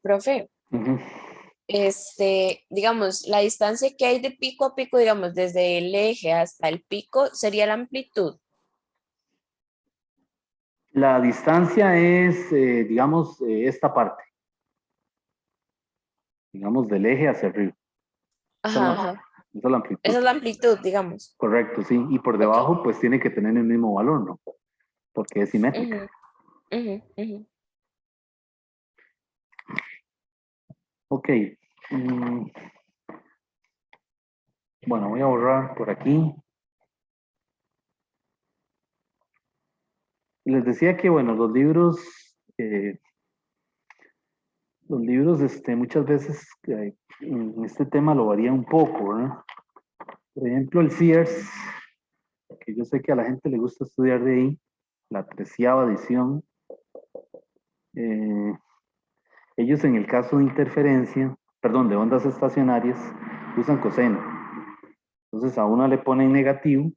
[SPEAKER 2] Profe,
[SPEAKER 1] Ujú.
[SPEAKER 2] digamos, la distancia que hay de pico a pico, digamos, desde el eje hasta el pico, sería la amplitud.
[SPEAKER 1] La distancia es, digamos, esta parte. Digamos, del eje hacia arriba.
[SPEAKER 2] Ajá, ajá.
[SPEAKER 1] Esa es la amplitud.
[SPEAKER 2] Esa es la amplitud, digamos.
[SPEAKER 1] Correcto, sí. Y por
[SPEAKER 2] Ok.
[SPEAKER 1] debajo, pues tiene que tener el mismo valor, ¿no? Porque es simétrica.
[SPEAKER 2] Ujú, ujú, ujú.
[SPEAKER 1] Ok. Mm, bueno, voy a borrar por aquí. Les decía que, bueno, los libros, muchas veces en este tema lo varía un poco, ¿verdad? Por ejemplo, el Sears, que yo sé que a la gente le gusta estudiar de ahí, la 13ª edición, eh, ellos en el caso de interferencia, perdón, de ondas estacionarias, usan coseno. Entonces a una le ponen negativo,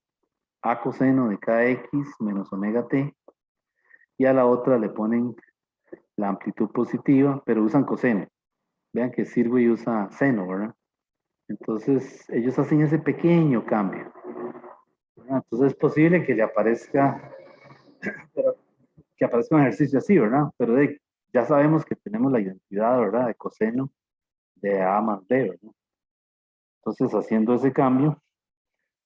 [SPEAKER 1] a coseno de kx menos omega t, y a la otra le ponen la amplitud positiva, pero usan coseno. Vean que sirve y usa seno, ¿verdad? Entonces ellos hacen ese pequeño cambio. ¿Verdad? Entonces es posible que le aparezca, que aparezca un ejercicio así, ¿verdad? Pero ya sabemos que tenemos la identidad, ¿verdad? De coseno de A más B, ¿verdad? Entonces, haciendo ese cambio,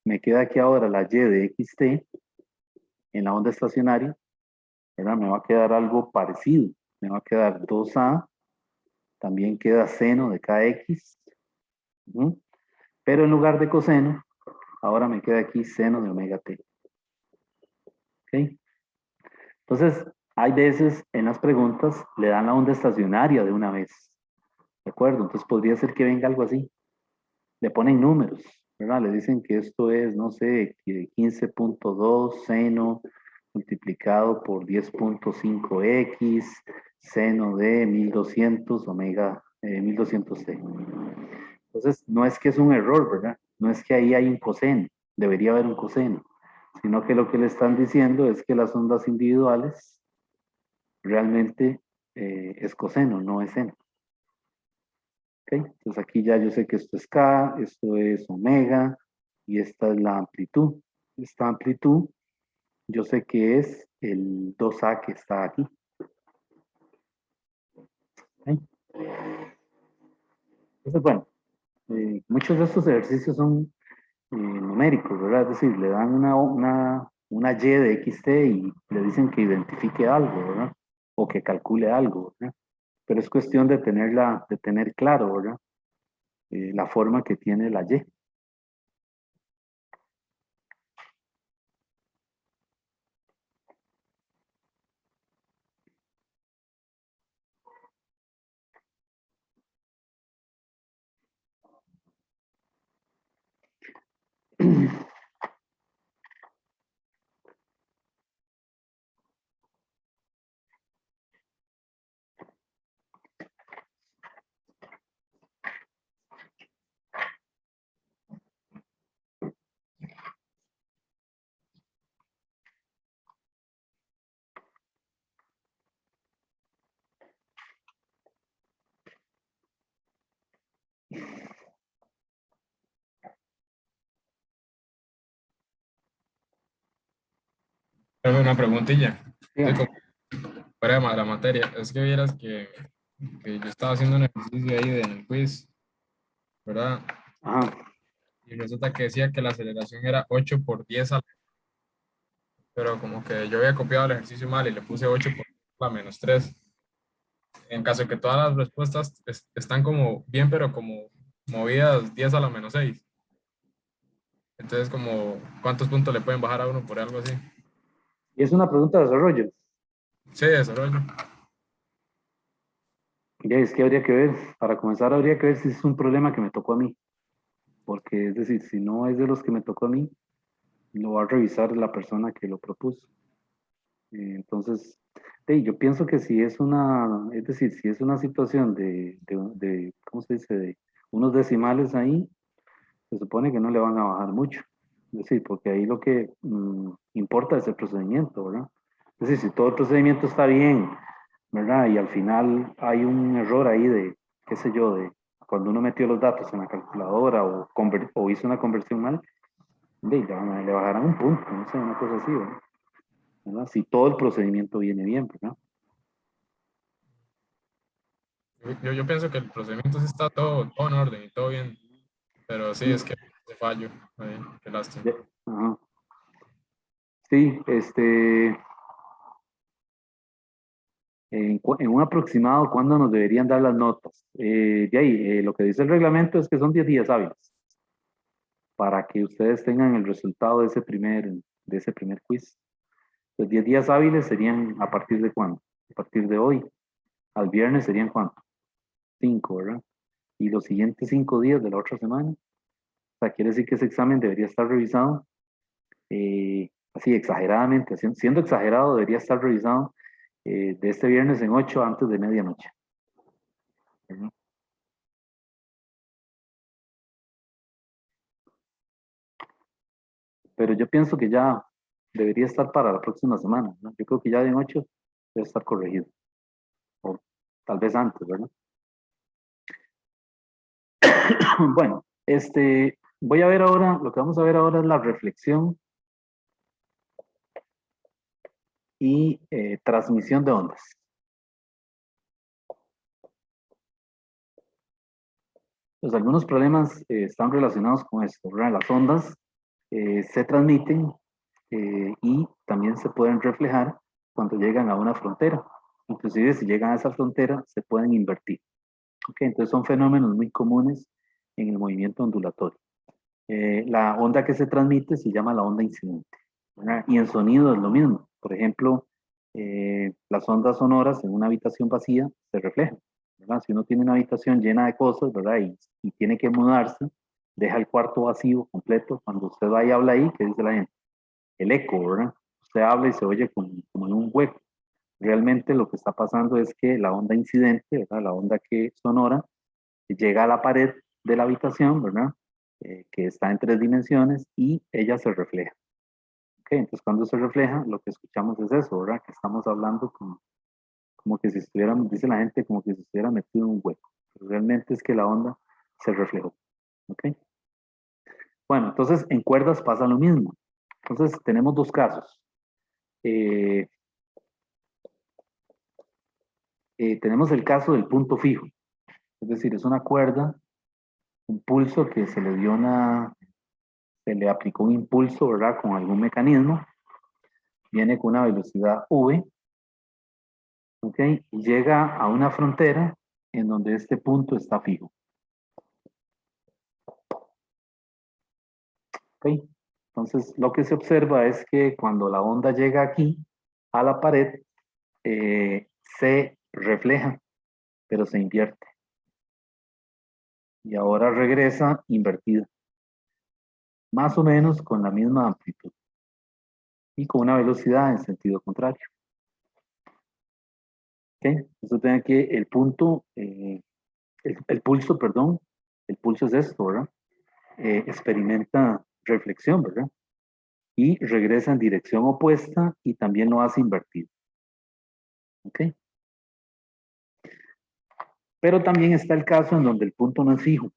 [SPEAKER 1] me queda aquí ahora la y de xt en la onda estacionaria, ¿verdad? Me va a quedar algo parecido. Me va a quedar 2a, también queda seno de kx, ¿sí? Pero en lugar de coseno, ahora me queda aquí seno de omega t. ¿Ok? Entonces, hay veces en las preguntas le dan la onda estacionaria de una vez. ¿De acuerdo? Entonces podría ser que venga algo así. Le ponen números, ¿verdad? Le dicen que esto es, no sé, que 15.2 seno multiplicado por 10.5x seno de 1200 omega, 1200t. Entonces, no es que es un error, ¿verdad? No es que ahí hay un coseno, debería haber un coseno, sino que lo que le están diciendo es que las ondas individuales realmente es coseno, no es seno. ¿Ok? Entonces aquí ya yo sé que esto es K, esto es omega y esta es la amplitud. Esta amplitud yo sé que es el 2A que está aquí. ¿Ok? Entonces, bueno, muchos de estos ejercicios son numéricos, ¿verdad? Es decir, le dan una y de xt y le dicen que identifique algo, ¿verdad? O que calcule algo, ¿verdad? Pero es cuestión de tener claro, ¿verdad? La forma que tiene la y.
[SPEAKER 5] Tengo una preguntilla. Estoy
[SPEAKER 1] Dígame.
[SPEAKER 5] como fuera de la materia. Es que vieras que yo estaba haciendo un ejercicio ahí del quiz, ¿verdad?
[SPEAKER 1] Ajá.
[SPEAKER 5] Y resulta que decía que la aceleración era 8 por 10 pero como que yo había copiado el ejercicio mal y le puse 8 por la menos 3. En caso de que todas las respuestas están como bien, pero como movidas 10 a la menos 6. Entonces, como, ¿cuántos puntos le pueden bajar a uno por algo así?
[SPEAKER 1] Y es una pregunta de desarrollo.
[SPEAKER 5] Sí, desarrollo.
[SPEAKER 1] Ya es que habría que ver, para comenzar habría que ver si es un problema que me tocó a mí, porque es decir, si no es de los que me tocó a mí, lo va a revisar la persona que lo propuso. Entonces, yo pienso que si es es decir, si es una situación ¿cómo se dice? De unos decimales ahí, se supone que no le van a bajar mucho. Es decir, porque ahí lo que importa es el procedimiento, ¿verdad? Es decir, si todo el procedimiento está bien, ¿verdad? Y al final hay un error ahí de, qué sé yo, de cuando uno metió los datos en la calculadora o hizo una conversión mal, le bajarán un punto, no sé, una cosa así, ¿verdad? Si todo el procedimiento viene bien, ¿verdad?
[SPEAKER 5] Yo pienso que el procedimiento sí está todo en orden y todo bien, pero sí, es que se fallo. Ahí, qué lástima.
[SPEAKER 1] Ajá. Sí, en un aproximado, ¿cuándo nos deberían dar las notas? De ahí, lo que dice el reglamento es que son 10 días hábiles para que ustedes tengan el resultado de ese primer quiz. Los 10 días hábiles serían a partir de cuándo? A partir de hoy. Al viernes serían cuánto? 5, ¿verdad? Y los siguientes 5 días de la otra semana. O sea, quiere decir que ese examen debería estar revisado, así exageradamente, siendo exagerado, debería estar revisado de este viernes en 8 antes de medianoche. ¿Verdad? Pero yo pienso que ya debería estar para la próxima semana, ¿no? Yo creo que ya en 8 debe estar corregido, o tal vez antes, ¿verdad? Bueno, voy a ver ahora, lo que vamos a ver ahora es la reflexión y transmisión de ondas. Pues algunos problemas están relacionados con esto, ¿verdad? Las ondas se transmiten y también se pueden reflejar cuando llegan a una frontera. Inclusive si llegan a esa frontera se pueden invertir. ¿Ok? Entonces son fenómenos muy comunes en el movimiento ondulatorio. La onda que se transmite se llama la onda incidente, ¿verdad? Y en sonido es lo mismo. Por ejemplo, las ondas sonoras en una habitación vacía se reflejan, ¿verdad? Si uno tiene una habitación llena de cosas, ¿verdad? Y tiene que mudarse, deja el cuarto vacío completo. Cuando usted va y habla ahí, ¿qué dice la gente? El eco, ¿verdad? Usted habla y se oye como en un hueco. Realmente lo que está pasando es que la onda incidente, ¿verdad? La onda que sonora, llega a la pared de la habitación, ¿verdad? Que está en 3 dimensiones y ella se refleja. ¿Ok? Entonces cuando se refleja, lo que escuchamos es eso, ¿verdad? Que estamos hablando como que si estuviéramos, dice la gente, como que si estuviera metido en un hueco. Pero realmente es que la onda se reflejó. ¿Ok? Bueno, entonces en cuerdas pasa lo mismo. Entonces tenemos dos casos. Eh, tenemos el caso del punto fijo. Es decir, es una cuerda, un pulso que se le aplicó un impulso, ¿verdad? Con algún mecanismo. Viene con una velocidad v, ¿ok? Y llega a una frontera en donde este punto está fijo. ¿Ok? Entonces, lo que se observa es que cuando la onda llega aquí, a la pared, se refleja, pero se invierte. Y ahora regresa invertida. Más o menos con la misma amplitud. Y con una velocidad en sentido contrario. ¿Ok? Eso tiene que el punto, el pulso, perdón, el pulso es esto, ¿verdad? Experimenta reflexión, ¿verdad? Y regresa en dirección opuesta y también lo hace invertido. ¿Ok? Pero también está el caso en donde el punto no es fijo.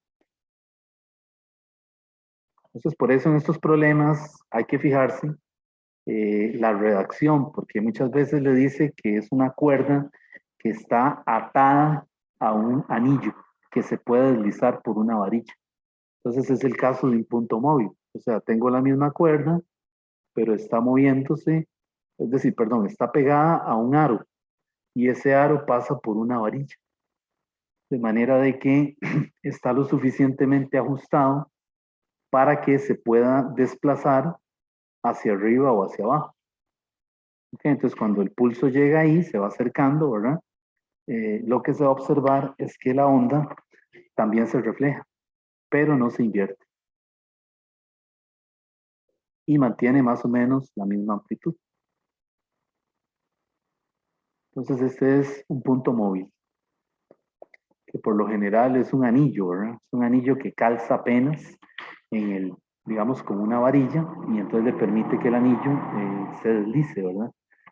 [SPEAKER 1] Entonces, por eso en estos problemas hay que fijarse la redacción, porque muchas veces le dice que es una cuerda que está atada a un anillo que se puede deslizar por una varilla. Entonces es el caso de un punto móvil. O sea, tengo la misma cuerda, pero está moviéndose, es decir, perdón, está pegada a un aro y ese aro pasa por una varilla. De manera de que está lo suficientemente ajustado para que se pueda desplazar hacia arriba o hacia abajo. Okay, entonces, cuando el pulso llega ahí, se va acercando, ¿verdad? Lo que se va a observar es que la onda también se refleja, pero no se invierte. Y mantiene más o menos la misma amplitud. Entonces, este es un punto móvil, que por lo general es un anillo, ¿verdad? Es un anillo que calza apenas en el, digamos, con una varilla, y entonces le permite que el anillo se deslice, ¿verdad?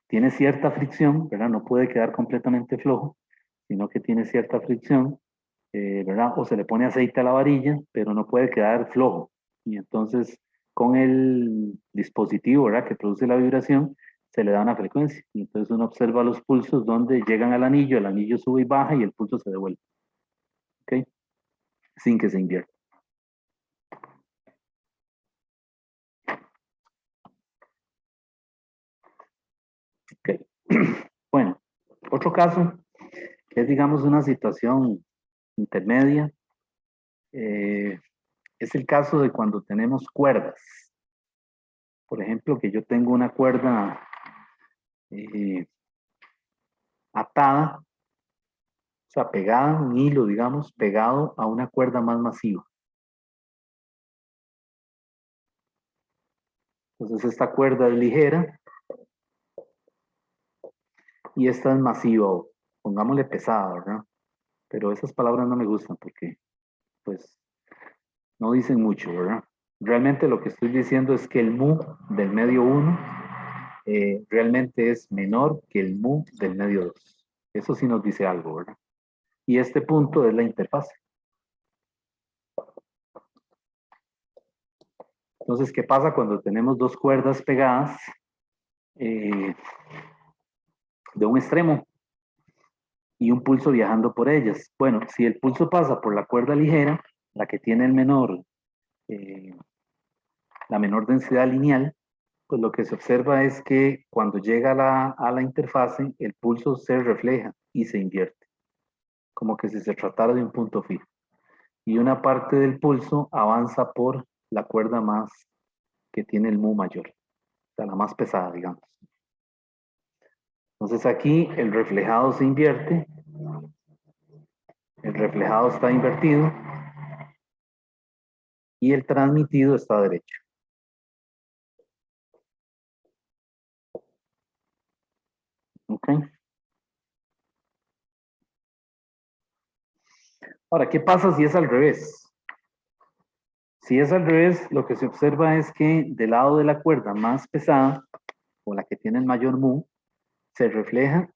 [SPEAKER 1] Tiene cierta fricción, ¿verdad? No puede quedar completamente flojo, sino que tiene cierta fricción, ¿verdad? O se le pone aceite a la varilla, pero no puede quedar flojo. Y entonces, con el dispositivo, ¿verdad? Que produce la vibración, se le da una frecuencia. Y entonces uno observa los pulsos donde llegan al anillo, el anillo sube y baja y el pulso se devuelve. ¿Ok? Sin que se invierta. Ok. Bueno, otro caso, que es, digamos, una situación intermedia, es el caso de cuando tenemos cuerdas. Por ejemplo, que yo tengo una cuerda atada, o sea, pegada, un hilo, digamos, pegado a una cuerda más masiva. Entonces esta cuerda es ligera y esta es masiva, o pongámosle pesada, ¿verdad? Pero esas palabras no me gustan porque, pues, no dicen mucho, ¿verdad? Realmente lo que estoy diciendo es que el mu del medio 1 realmente es menor que el mu del medio 2. Eso sí nos dice algo, ¿verdad? Y este punto es la interfase. Entonces, ¿qué pasa cuando tenemos dos cuerdas pegadas de un extremo y un pulso viajando por ellas? Bueno, si el pulso pasa por la cuerda ligera, la que tiene el menor, la menor densidad lineal, pues lo que se observa es que cuando llega a la interfase, el pulso se refleja y se invierte, como que si se tratara de un punto fijo. Y una parte del pulso avanza por la cuerda más que tiene el mu mayor, o sea, la más pesada, digamos. Entonces aquí el reflejado se invierte, el reflejado está invertido y el transmitido está derecho. ¿Ok? Ahora, ¿qué pasa si es al revés? Si es al revés, lo que se observa es que del lado de la cuerda más pesada, o la que tiene el mayor mu, se refleja,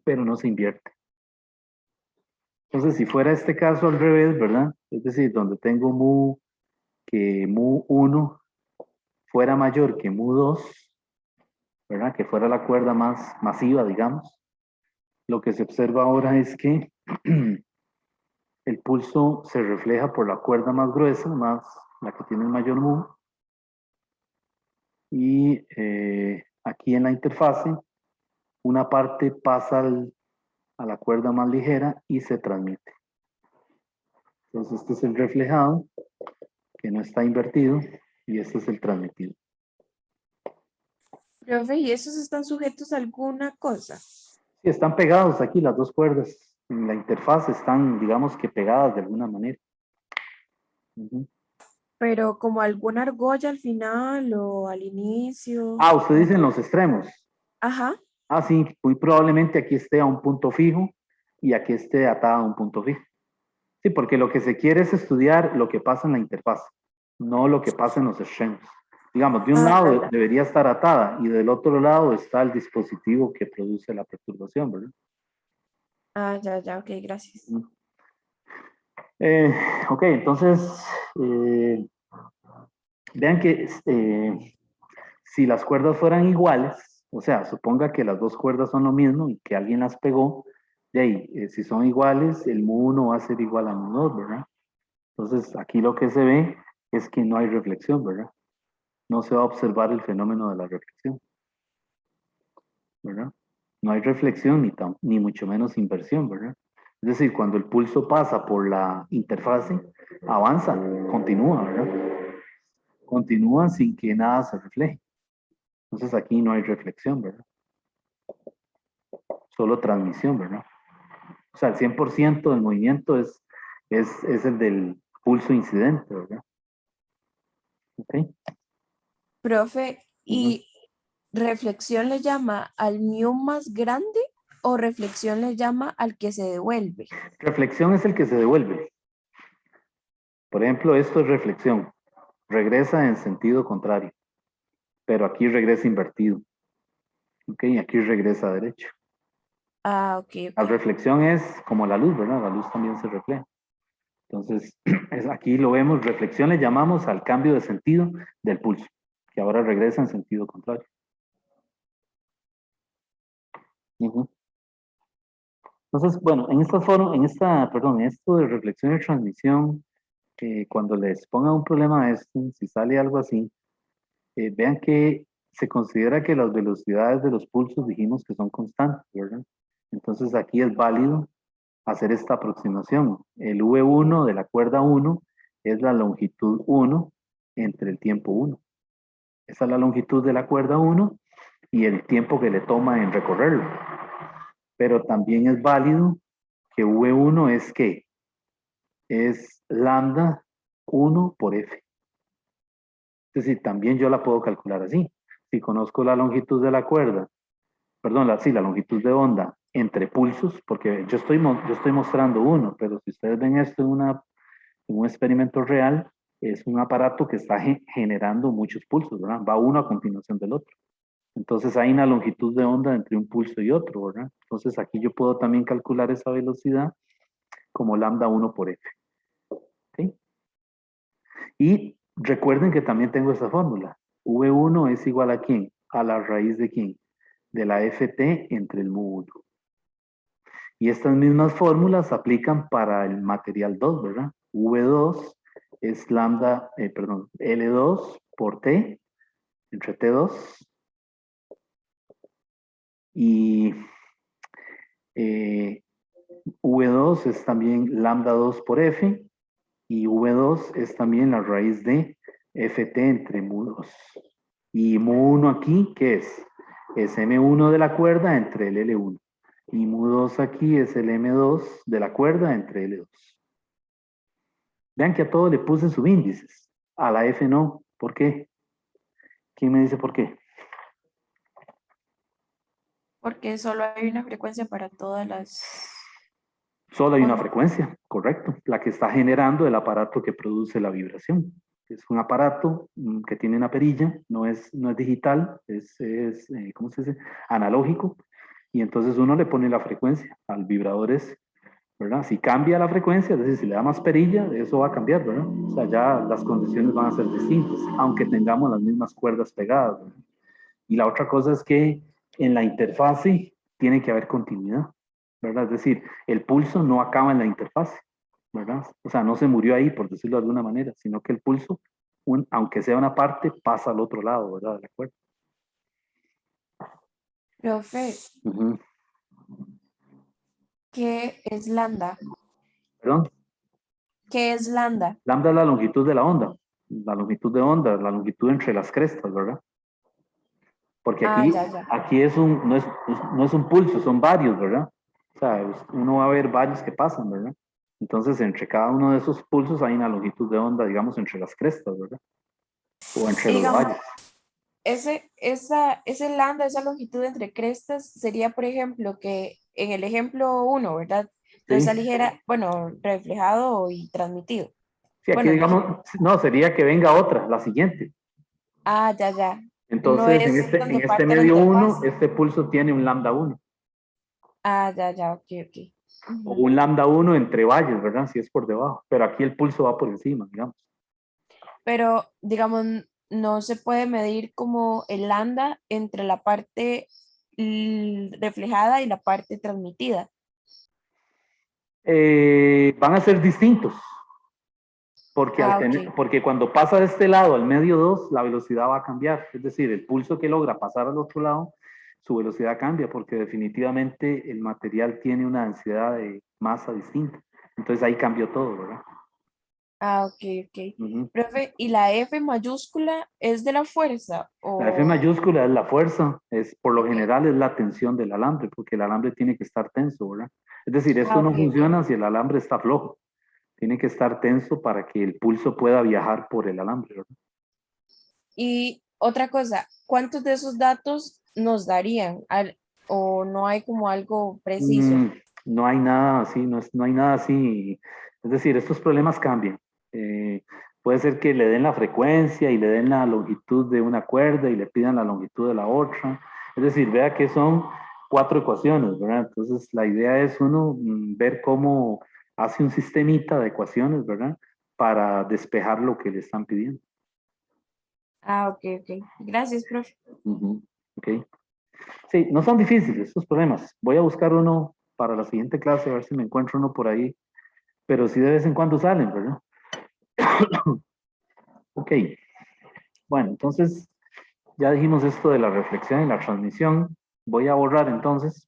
[SPEAKER 1] pero no se invierte. Entonces, si fuera este caso al revés, ¿verdad? Es decir, donde tengo mu, que mu 1 fuera mayor que mu 2, ¿verdad? Que fuera la cuerda más masiva, digamos. Lo que se observa ahora es que el pulso se refleja por la cuerda más gruesa, más la que tiene el mayor mu. Y aquí en la interfase, una parte pasa a la cuerda más ligera y se transmite. Entonces este es el reflejado, que no está invertido, y este es el transmitido.
[SPEAKER 2] Profe, ¿y esos están sujetos a alguna cosa?
[SPEAKER 1] Sí, están pegados aquí las dos cuerdas. En la interfaz están, digamos que pegadas de alguna manera. Ujú.
[SPEAKER 2] Pero como alguna argolla al final o al inicio.
[SPEAKER 1] Ah, usted dice en los extremos.
[SPEAKER 2] Ajá.
[SPEAKER 1] Ah, sí, muy probablemente aquí esté a un punto fijo y aquí esté atada a un punto fijo. Sí, porque lo que se quiere es estudiar lo que pasa en la interfaz, no lo que pasa en los extremos. Digamos, de un lado debería estar atada y del otro lado está el dispositivo que produce la perturbación, ¿verdad?
[SPEAKER 2] Ya, ok, gracias.
[SPEAKER 1] Ok, entonces, vean que si las cuerdas fueran iguales, o sea, suponga que las dos cuerdas son lo mismo y que alguien las pegó, de ahí, si son iguales, el mu 1 va a ser igual a mu 2, ¿verdad? Entonces, aquí lo que se ve es que no hay reflexión, ¿verdad? No se va a observar el fenómeno de la reflexión, ¿verdad? No hay reflexión ni mucho menos inversión, ¿verdad? Es decir, cuando el pulso pasa por la interfase, avanza, continúa, ¿verdad? Continúa sin que nada se refleje. Entonces aquí no hay reflexión, ¿verdad? Solo transmisión, ¿verdad? O sea, el 100% del movimiento es el del pulso incidente, ¿verdad? ¿Ok?
[SPEAKER 2] Profe,
[SPEAKER 1] Ujú.
[SPEAKER 2] ¿y reflexión le llama al mu más grande o reflexión le llama al que se devuelve?
[SPEAKER 1] Reflexión es el que se devuelve. Por ejemplo, esto es reflexión. Regresa en sentido contrario, pero aquí regresa invertido. ¿Ok? Aquí regresa derecho.
[SPEAKER 2] Ok.
[SPEAKER 1] La reflexión es como la luz, ¿verdad? La luz también se refleja. Entonces, aquí lo vemos, reflexión le llamamos al cambio de sentido del pulso, que ahora regresa en sentido contrario. Ujú. Entonces, bueno, en esto de reflexión y transmisión, cuando les ponga un problema a esto, si sale algo así, vean que se considera que las velocidades de los pulsos dijimos que son constantes, ¿verdad? Entonces aquí es válido hacer esta aproximación. El V1 de la cuerda 1 es la longitud 1 entre el tiempo 1. Esa es la longitud de la cuerda 1 y el tiempo que le toma en recorrerlo. Pero también es válido que V1 es ¿qué? Es lambda 1 por F. Es decir, también yo la puedo calcular así. Si conozco la longitud de la cuerda, perdón, la longitud de onda entre pulsos, porque yo estoy mostrando uno, pero si ustedes ven esto en un experimento real, es un aparato que está generando muchos pulsos, ¿verdad? Va uno a continuación del otro. Entonces hay una longitud de onda entre un pulso y otro, ¿verdad? Entonces aquí yo puedo también calcular esa velocidad como lambda 1 por F. ¿Okay? Y recuerden que también tengo esa fórmula. V1 es igual a ¿quién? A la raíz de ¿quién? De la FT entre el mu 1. Y estas mismas fórmulas se aplican para el material 2, ¿verdad? V2 es lambda, perdón, L2 por T, entre T2. Y V2 es también lambda 2 por F. Y V2 es también la raíz de Ft entre mu2. Y mu1 aquí, ¿qué es? Es M1 de la cuerda entre el L1. Y mu2 aquí es el M2 de la cuerda entre L2. Vean que a todo le puse subíndices. A la F no. ¿Por qué? ¿Quién me dice por qué?
[SPEAKER 2] Porque solo hay una frecuencia para todas las...
[SPEAKER 1] Solo hay una
[SPEAKER 2] ondas.
[SPEAKER 1] frecuencia, correcto. La que está generando el aparato que produce la vibración. Es un aparato que tiene una perilla, no es digital, es ¿cómo se dice? Analógico. Y entonces uno le pone la frecuencia al vibrador ese, ¿verdad? Si cambia la frecuencia, es decir, si le da más perilla, eso va a cambiar, ¿verdad? O sea, ya las condiciones van a ser distintas, aunque tengamos las mismas cuerdas pegadas, ¿verdad? Y la otra cosa es que en la interfase tiene que haber continuidad, ¿verdad? Es decir, el pulso no acaba en la interfase, ¿verdad? O sea, no se murió ahí, por decirlo de alguna manera, sino que el pulso, aunque sea una parte, pasa al otro lado, ¿verdad? ¿De acuerdo?
[SPEAKER 2] Profe,
[SPEAKER 1] Uh-huh.
[SPEAKER 2] ¿qué es lambda?
[SPEAKER 1] ¿Perdón?
[SPEAKER 2] ¿Qué es lambda?
[SPEAKER 1] Lambda es la longitud de la onda, la longitud de onda, la longitud entre las crestas, ¿verdad? Porque
[SPEAKER 2] Ah,
[SPEAKER 1] aquí,
[SPEAKER 2] ya.
[SPEAKER 1] aquí no es un pulso, son varios, ¿verdad? O sea, uno va a ver varios que pasan, ¿verdad? Entonces, entre cada uno de esos pulsos hay una longitud de onda, digamos, entre las crestas, ¿verdad? O entre
[SPEAKER 2] Y
[SPEAKER 1] los
[SPEAKER 2] digamos,
[SPEAKER 1] valles.
[SPEAKER 2] ese lambda, esa longitud entre crestas, sería, por ejemplo, que en el ejemplo 1, ¿verdad? No
[SPEAKER 1] Sí,
[SPEAKER 2] está ligera, bueno, reflejado y transmitido.
[SPEAKER 1] sí, aquí
[SPEAKER 2] Bueno,
[SPEAKER 1] digamos, no, sería que venga otra, la siguiente.
[SPEAKER 2] ya. No
[SPEAKER 1] Entonces,
[SPEAKER 2] es
[SPEAKER 1] en
[SPEAKER 2] donde
[SPEAKER 1] este
[SPEAKER 2] parte la
[SPEAKER 1] medio
[SPEAKER 2] interfaz.
[SPEAKER 1] 1, este pulso tiene un lambda 1.
[SPEAKER 2] Ya, ok.
[SPEAKER 1] O
[SPEAKER 2] Ujú.
[SPEAKER 1] un lambda 1 entre valles, ¿verdad? Si es por debajo. Pero aquí el pulso va por encima, digamos.
[SPEAKER 2] Pero, digamos, no se puede medir como el lambda entre la parte reflejada y la parte transmitida.
[SPEAKER 1] Van a ser distintos. Porque,
[SPEAKER 2] Ok.
[SPEAKER 1] porque cuando pasa de este lado al medio 2, la velocidad va a cambiar. Es decir, el pulso que logra pasar al otro lado, su velocidad cambia porque definitivamente el material tiene una densidad de masa distinta. Entonces ahí cambió todo, ¿verdad?
[SPEAKER 2] Ok.
[SPEAKER 1] Uh-huh.
[SPEAKER 2] Profe, ¿y la F mayúscula es de la fuerza?
[SPEAKER 1] La F
[SPEAKER 2] O,
[SPEAKER 1] mayúscula es la fuerza, es por lo
[SPEAKER 2] ok.
[SPEAKER 1] general es la tensión del alambre, porque el alambre tiene que estar tenso, ¿verdad? Es decir, esto no
[SPEAKER 2] Ok.
[SPEAKER 1] funciona si el alambre está flojo. Tiene que estar tenso para que el pulso pueda viajar por el alambre, ¿verdad?
[SPEAKER 2] Y otra cosa, ¿cuántos de esos datos nos darían? ¿O no hay como algo preciso?
[SPEAKER 1] No hay nada así, no hay nada así. Es decir, estos problemas cambian. Puede ser que le den la frecuencia y le den la longitud de una cuerda y le pidan la longitud de la otra. Es decir, vea que son 4 ecuaciones, ¿verdad? Entonces, la idea es uno ver cómo hace un sistemita de ecuaciones, ¿verdad? Para despejar lo que le están pidiendo.
[SPEAKER 2] Ok. Gracias, profe.
[SPEAKER 1] Ujú, ok. Sí, no son difíciles estos problemas. Voy a buscar uno para la siguiente clase, a ver si me encuentro uno por ahí, pero sí de vez en cuando salen, ¿verdad? Ok, bueno, entonces ya dijimos esto de la reflexión y la transmisión. Voy a borrar entonces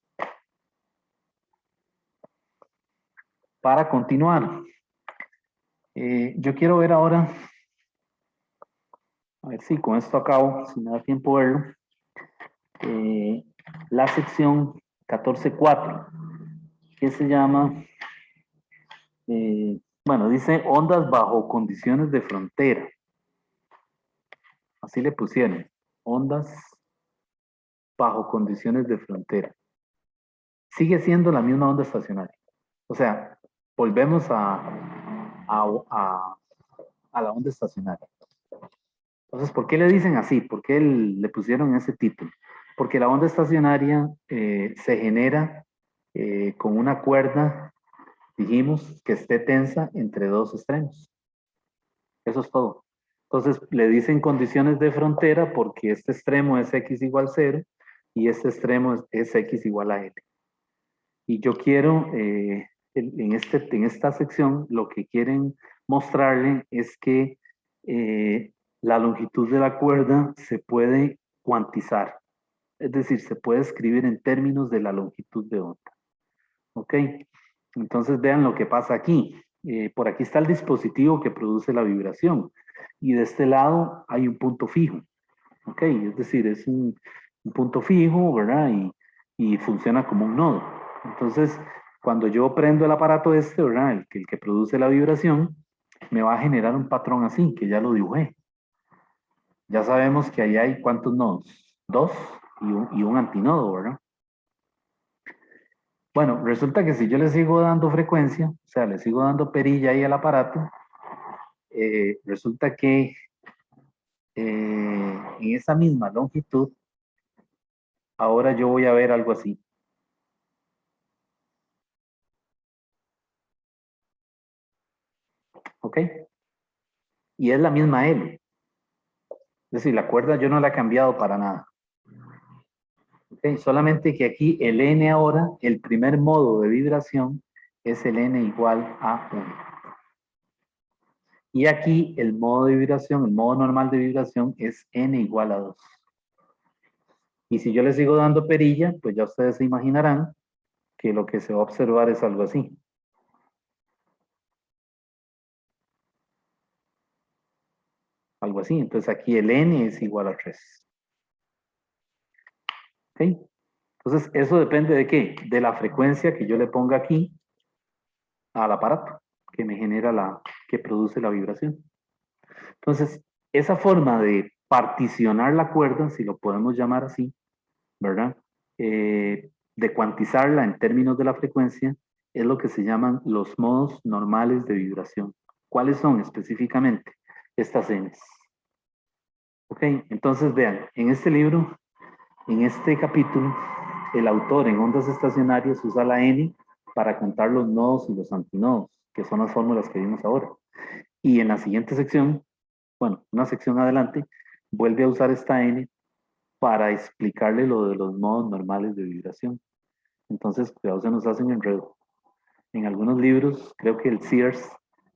[SPEAKER 1] para continuar. Yo quiero ver ahora, a ver si con esto acabo, si me da tiempo verlo, la sección 14.4, que se llama, bueno, dice ondas bajo condiciones de frontera. Así le pusieron, ondas bajo condiciones de frontera. Sigue siendo la misma onda estacionaria. O sea, volvemos a la onda estacionaria. Entonces, ¿por qué le dicen así? ¿Por qué le pusieron ese título? Porque la onda estacionaria se genera con una cuerda, dijimos, que esté tensa entre dos extremos. Eso es todo. Entonces, le dicen condiciones de frontera porque este extremo es x igual 0 y este extremo es x igual a l. Y yo quiero en esta sección lo que quieren mostrarle es que la longitud de la cuerda se puede cuantizar. Es decir, se puede escribir en términos de la longitud de onda. ¿Ok? Entonces vean lo que pasa aquí. Por aquí está el dispositivo que produce la vibración. Y de este lado hay un punto fijo. ¿Ok? Es decir, es un punto fijo, ¿verdad? Y funciona como un nodo. Entonces, cuando yo prendo el aparato este, ¿verdad? El que produce la vibración, me va a generar un patrón así, que ya lo dibujé. Ya sabemos que ahí hay ¿cuántos nodos? Dos y un antinodo, ¿verdad? Bueno, resulta que si yo le sigo dando frecuencia, o sea, le sigo dando perilla ahí al aparato, resulta que en esa misma longitud, ahora yo voy a ver algo así. ¿Ok? Y es la misma L. Es decir, la cuerda yo no la he cambiado para nada. ¿Ok? Solamente que aquí el N ahora, el primer modo de vibración, es el N igual a 1. Y aquí el modo de vibración, el modo normal de vibración es N igual a 2. Y si yo le sigo dando perilla, pues ya ustedes se imaginarán que lo que se va a observar es algo así. Algo así. Entonces aquí el N es igual a 3. ¿Ok? Entonces eso depende de qué? De la frecuencia que yo le ponga aquí al aparato que me genera que produce la vibración. Entonces, esa forma de particionar la cuerda, si lo podemos llamar así, ¿verdad? De cuantizarla en términos de la frecuencia, es lo que se llaman los modos normales de vibración. ¿Cuáles son específicamente? Estas N's. Ok, entonces vean, en este libro, en este capítulo, el autor en ondas estacionarias usa la N para contar los nodos y los antinodos, que son las fórmulas que vimos ahora. Y en la siguiente sección, bueno, una sección adelante, vuelve a usar esta N para explicarle lo de los modos normales de vibración. Entonces, cuidado, se nos hacen enredo. En algunos libros, creo que el Sears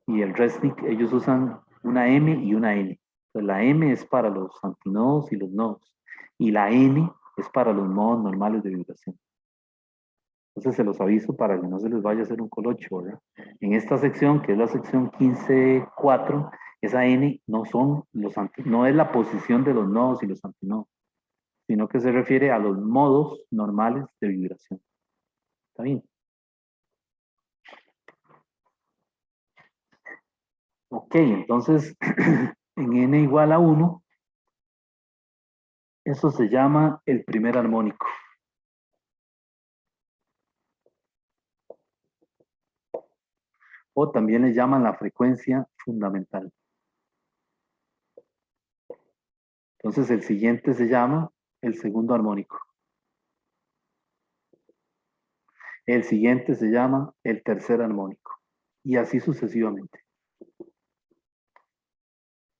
[SPEAKER 1] y el Resnick, ellos usan una M y una N. Entonces, la M es para los antinodos y los nodos, y la N es para los modos normales de vibración. Entonces se los aviso para que no se les vaya a hacer un colocho, ¿verdad? En esta sección, que es la sección 15.4, esa N no son no es la posición de los nodos y los antinodos, sino que se refiere a los modos normales de vibración. ¿Está bien? Ok, entonces en N igual a 1, eso se llama el primer armónico. O también le llaman la frecuencia fundamental. Entonces el siguiente se llama el segundo armónico. El siguiente se llama el tercer armónico. Y así sucesivamente.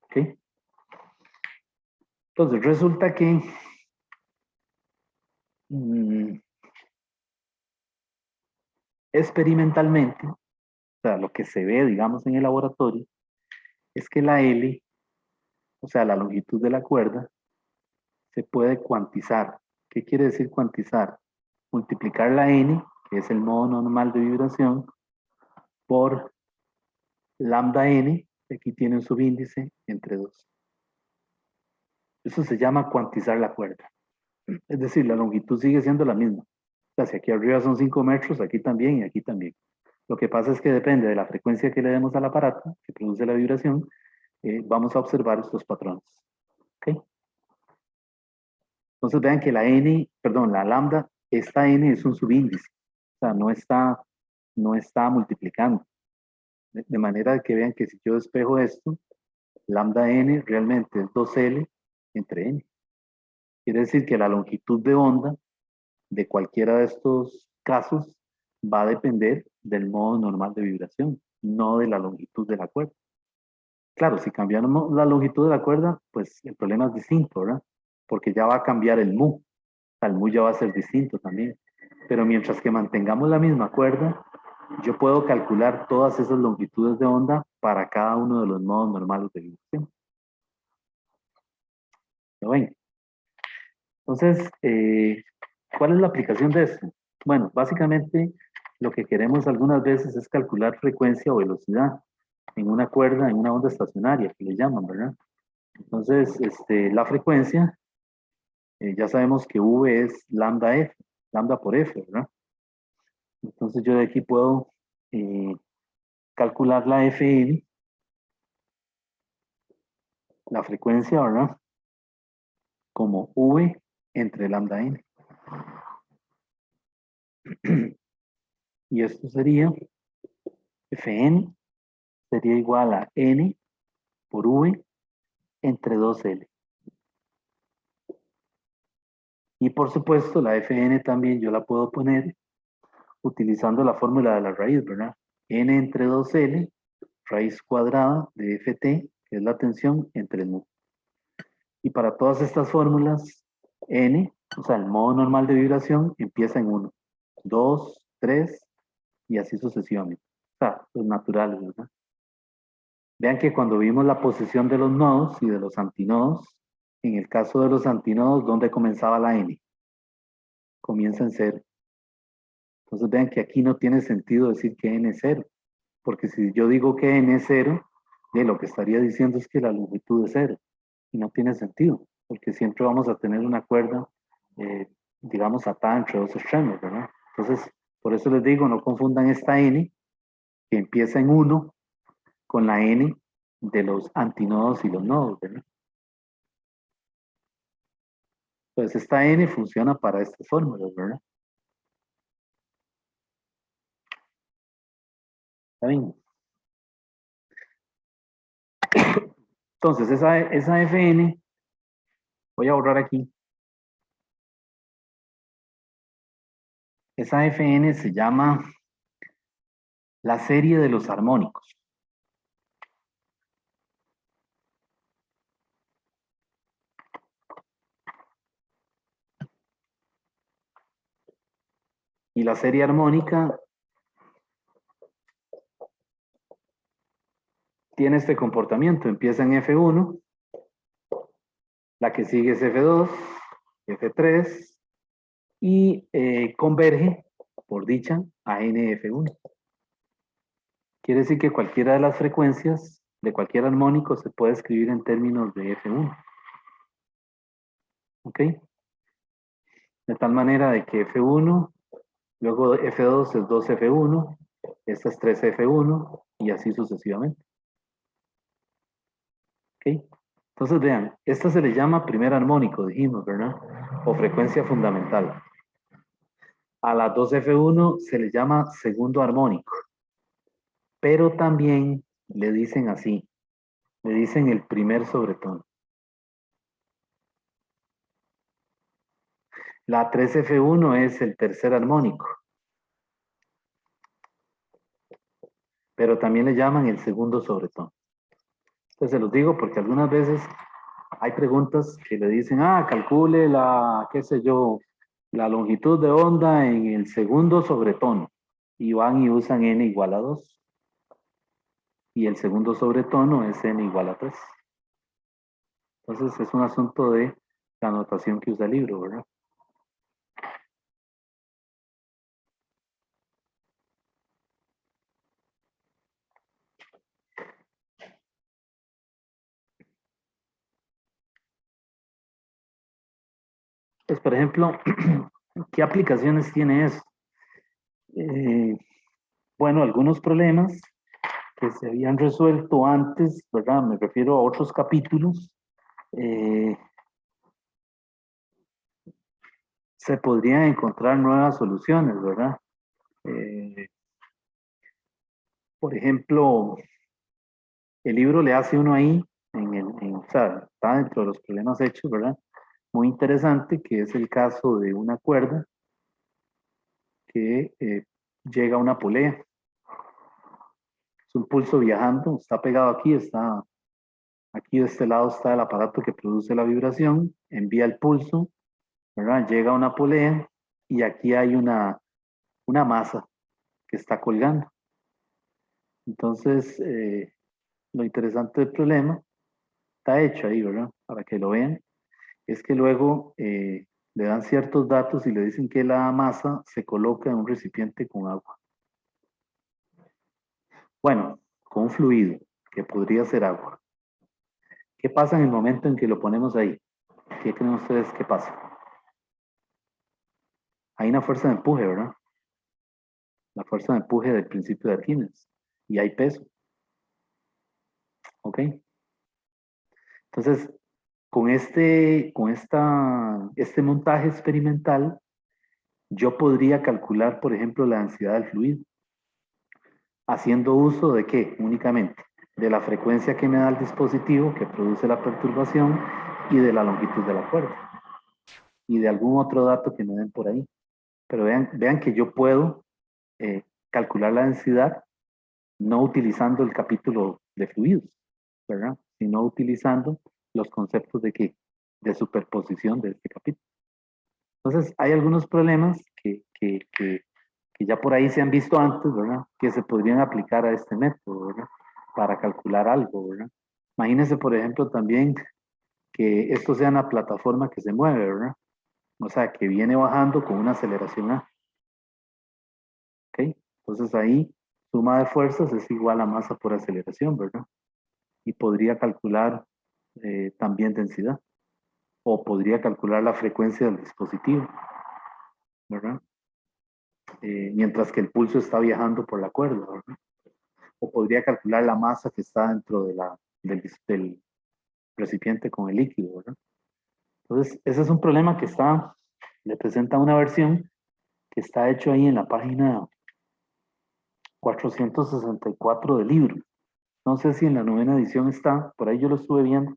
[SPEAKER 1] ¿Ok? Entonces resulta que experimentalmente, o sea, lo que se ve, digamos, en el laboratorio, es que la L, o sea, la longitud de la cuerda, se puede cuantizar. ¿Qué quiere decir cuantizar? Multiplicar la N, que es el modo normal de vibración, por lambda N, que aquí tiene un subíndice entre 2. Eso se llama cuantizar la cuerda. Es decir, la longitud sigue siendo la misma. O sea, si aquí arriba son 5 metros, aquí también y aquí también. Lo que pasa es que depende de la frecuencia que le demos al aparato, que produce la vibración, vamos a observar estos patrones. ¿Ok? Entonces vean que la N, perdón, la lambda, esta N es un subíndice. O sea, no está multiplicando. De manera que vean que si yo despejo esto, lambda N realmente es 2L entre N. Quiere decir que la longitud de onda de cualquiera de estos casos va a depender del modo normal de vibración, no de la longitud de la cuerda. Claro, si cambiamos la longitud de la cuerda, pues el problema es distinto, ¿verdad? Porque ya va a cambiar el mu. O sea, el mu ya va a ser distinto también. Pero mientras que mantengamos la misma cuerda, yo puedo calcular todas esas longitudes de onda para cada uno de los modos normales de vibración. ¿Lo ven? Entonces, ¿cuál es la aplicación de esto? Bueno, básicamente lo que queremos algunas veces es calcular frecuencia o velocidad en una cuerda, en una onda estacionaria, que le llaman, ¿verdad? Entonces, la frecuencia, ya sabemos que V es lambda F, lambda por F, ¿verdad? Entonces yo de aquí puedo calcular la Fn, la frecuencia, ¿verdad? Como V entre lambda n. Y esto sería, Fn sería igual a n por V entre 2L. Y por supuesto, la Fn también yo la puedo poner utilizando la fórmula de la raíz, ¿verdad? N entre 2L, raíz cuadrada de Ft, que es la tensión entre el mu. Y para todas estas fórmulas, N, o sea, el modo normal de vibración, empieza en 1, 2, 3 y así sucesivamente. O sea, los naturales, ¿verdad? Vean que cuando vimos la posición de los nodos y de los antinodos, en el caso de los antinodos, ¿dónde comenzaba la N? Comienza en 0. Entonces vean que aquí no tiene sentido decir que N es 0, porque si yo digo que N es 0, lo que estaría diciendo es que la longitud es 0, y no tiene sentido, porque siempre vamos a tener una cuerda, digamos, atada entre dos extremos, ¿verdad? Entonces, por eso les digo, no confundan esta N, que empieza en 1, con la N de los antinodos y los nodos, ¿verdad? Entonces, esta N funciona para estas fórmulas, ¿verdad? ¿Está bien? Entonces, esa Fn, voy a borrar aquí. Esa Fn se llama la serie de los armónicos. Y la serie armónica tiene este comportamiento. Empieza en F1, la que sigue es F2, F3 y converge, por dicha, a NF1. Quiere decir que cualquiera de las frecuencias de cualquier armónico se puede escribir en términos de F1. ¿Ok? De tal manera de que F1, luego F2 es 2F1, esta es 3F1 y así sucesivamente. ¿Ok? Entonces vean, esta se le llama primer armónico, dijimos, ¿verdad? O frecuencia fundamental. A la 2F1 se le llama segundo armónico, pero también le dicen así, le dicen el primer sobretono. La 3F1 es el tercer armónico, pero también le llaman el segundo sobretono. Entonces se los digo porque algunas veces hay preguntas que le dicen, calcule la, qué sé yo, la longitud de onda en el segundo sobretono. Y van y usan n igual a 2. Y el segundo sobretono es n igual a 3. Entonces es un asunto de la notación que usa el libro, ¿verdad? Pues, por ejemplo, ¿qué aplicaciones tiene eso? Bueno, algunos problemas que se habían resuelto antes, ¿verdad? Me refiero a otros capítulos. Se podrían encontrar nuevas soluciones, ¿verdad? Por ejemplo, el libro le hace uno ahí, o sea, está dentro de los problemas hechos, ¿verdad? Muy interesante, que es el caso de una cuerda que llega a una polea. Es un pulso viajando, está pegado aquí, aquí de este lado está el aparato que produce la vibración, envía el pulso, ¿verdad? Llega a una polea y aquí hay una masa. que está colgando. Entonces, lo interesante del problema está hecho ahí, ¿verdad? Para que lo vean, es que luego le dan ciertos datos y le dicen que la masa se coloca en un recipiente con agua. Bueno, con un fluido, que podría ser agua. ¿Qué pasa en el momento en que lo ponemos ahí? ¿Qué creen ustedes que pasa? Hay una fuerza de empuje, ¿verdad? La fuerza de empuje del principio de Arquímedes. Y hay peso. ¿Ok? Entonces, con este montaje experimental, yo podría calcular, por ejemplo, la densidad del fluido. ¿Haciendo uso de qué? Únicamente de la frecuencia que me da el dispositivo que produce la perturbación y de la longitud de la cuerda. Y de algún otro dato que me den por ahí. Pero vean que yo puedo calcular la densidad no utilizando el capítulo de fluidos, ¿verdad? Sino utilizando los conceptos de qué? De superposición de este capítulo. Entonces, hay algunos problemas que ya por ahí se han visto antes, ¿verdad? Que se podrían aplicar a este método, ¿verdad? Para calcular algo, ¿verdad? Imagínense, por ejemplo, también que esto sea una plataforma que se mueve, ¿verdad? O sea, que viene bajando con una aceleración A. ¿Ok? Entonces ahí, suma de fuerzas es igual a masa por aceleración, ¿verdad? Y podría calcular también densidad. O podría calcular la frecuencia del dispositivo, ¿verdad? Mientras que el pulso está viajando por la cuerda, ¿verdad? O podría calcular la masa que está dentro de del recipiente con el líquido, ¿verdad? Entonces, ese es un problema que le presenta una versión que está hecho ahí en la página 464 del libro. No sé si en la 9ª edición está, por ahí yo lo estuve viendo.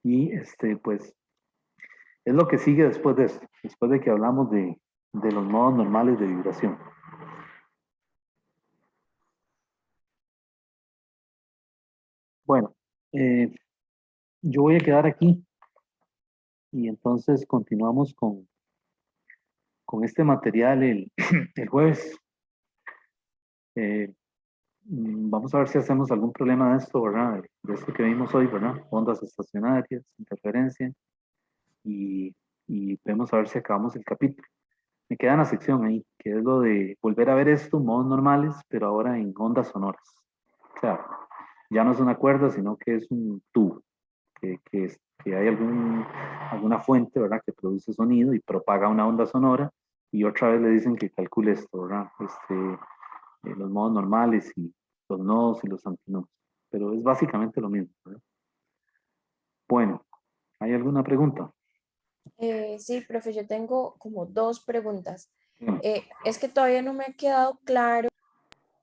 [SPEAKER 1] Y pues, es lo que sigue después de esto, después de que hablamos de los modos normales de vibración. Bueno, yo voy a quedar aquí y entonces continuamos con este material el jueves. Vamos a ver si hacemos algún problema de esto, ¿verdad? De esto que vimos hoy, ¿verdad? Ondas estacionarias, interferencia, y vemos a ver si acabamos el capítulo. Me queda una sección ahí, que es lo de volver a ver esto, modos normales, pero ahora en ondas sonoras. O sea, ya no es una cuerda, sino que es un tubo, que hay alguna fuente, ¿verdad? Que produce sonido y propaga una onda sonora, y otra vez le dicen que calcule esto, ¿verdad? Los modos normales y los nodos y los antinodos. Pero es básicamente lo mismo, ¿verdad? Bueno, ¿hay alguna pregunta?
[SPEAKER 2] Sí, profe, yo tengo como dos preguntas.
[SPEAKER 1] Bien.
[SPEAKER 2] Es que todavía no me ha quedado claro,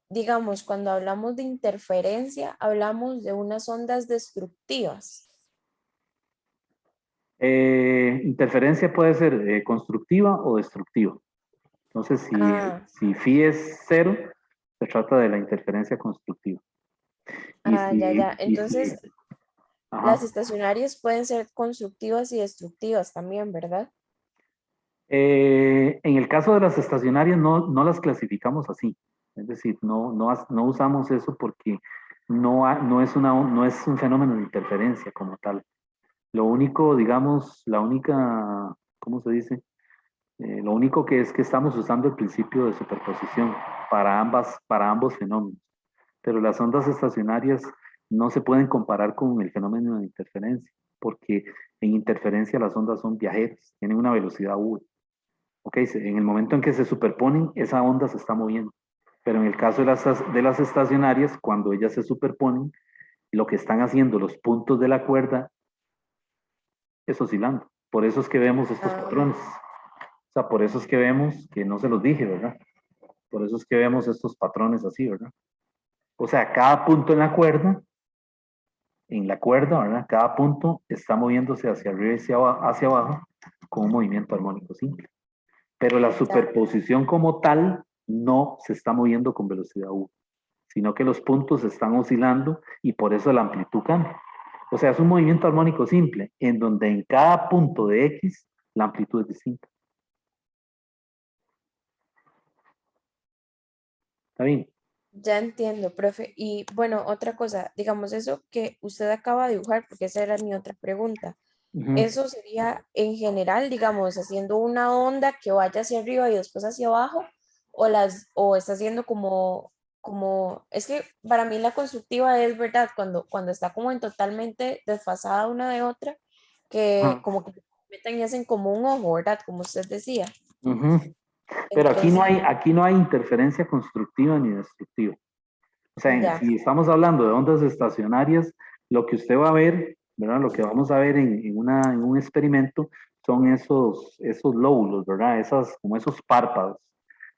[SPEAKER 2] digamos, cuando hablamos de interferencia, hablamos de unas ondas destructivas.
[SPEAKER 1] Interferencia puede ser constructiva o destructiva. Entonces, si phi es 0, se trata de la interferencia constructiva.
[SPEAKER 2] Ya. Entonces, las
[SPEAKER 1] Ajá.
[SPEAKER 2] estacionarias pueden ser constructivas y destructivas también, ¿verdad?
[SPEAKER 1] En el caso de las estacionarias no las clasificamos así. Es decir, no usamos eso porque no es un fenómeno de interferencia como tal. Lo único, digamos, ¿cómo se dice? Lo único que es que estamos usando el principio de superposición para ambos fenómenos. Pero las ondas estacionarias no se pueden comparar con el fenómeno de interferencia, porque en interferencia las ondas son viajeras, tienen una velocidad u. Ok, en el momento en que se superponen, esa onda se está moviendo. Pero en el caso de las estacionarias, cuando ellas se superponen, lo que están haciendo los puntos de la cuerda es oscilando. Por eso es que vemos estos patrones. O sea, por eso es que vemos, que no se los dije, ¿verdad? Por eso es que vemos estos patrones así, ¿verdad? O sea, cada punto en la cuerda, ¿verdad? Cada punto está moviéndose hacia arriba y hacia abajo con un movimiento armónico simple. Pero la superposición como tal no se está moviendo con velocidad u, sino que los puntos están oscilando y por eso la amplitud cambia. O sea, es un movimiento armónico simple, en donde en cada punto de X la amplitud es distinta. ¿Está bien?
[SPEAKER 2] Ya entiendo, profe. Y bueno, otra cosa, digamos eso que usted acaba de dibujar, porque esa era mi otra pregunta.
[SPEAKER 1] Ujú.
[SPEAKER 2] Eso sería en general, digamos, haciendo una onda que vaya hacia arriba y después hacia abajo, o está haciendo es que para mí la constructiva es verdad, cuando está como en totalmente desfasada una de otra, que
[SPEAKER 1] Ajá.
[SPEAKER 2] como que se metan y hacen como un ojo, ¿verdad? Como usted decía.
[SPEAKER 1] Ujú. Pero
[SPEAKER 2] Entonces,
[SPEAKER 1] aquí no hay interferencia constructiva ni destructiva. O sea,
[SPEAKER 2] ya.
[SPEAKER 1] si estamos hablando de ondas estacionarias, lo que usted va a ver, ¿verdad? Lo que vamos a ver en un experimento son esos lóbulos, ¿verdad? Como esos párpados.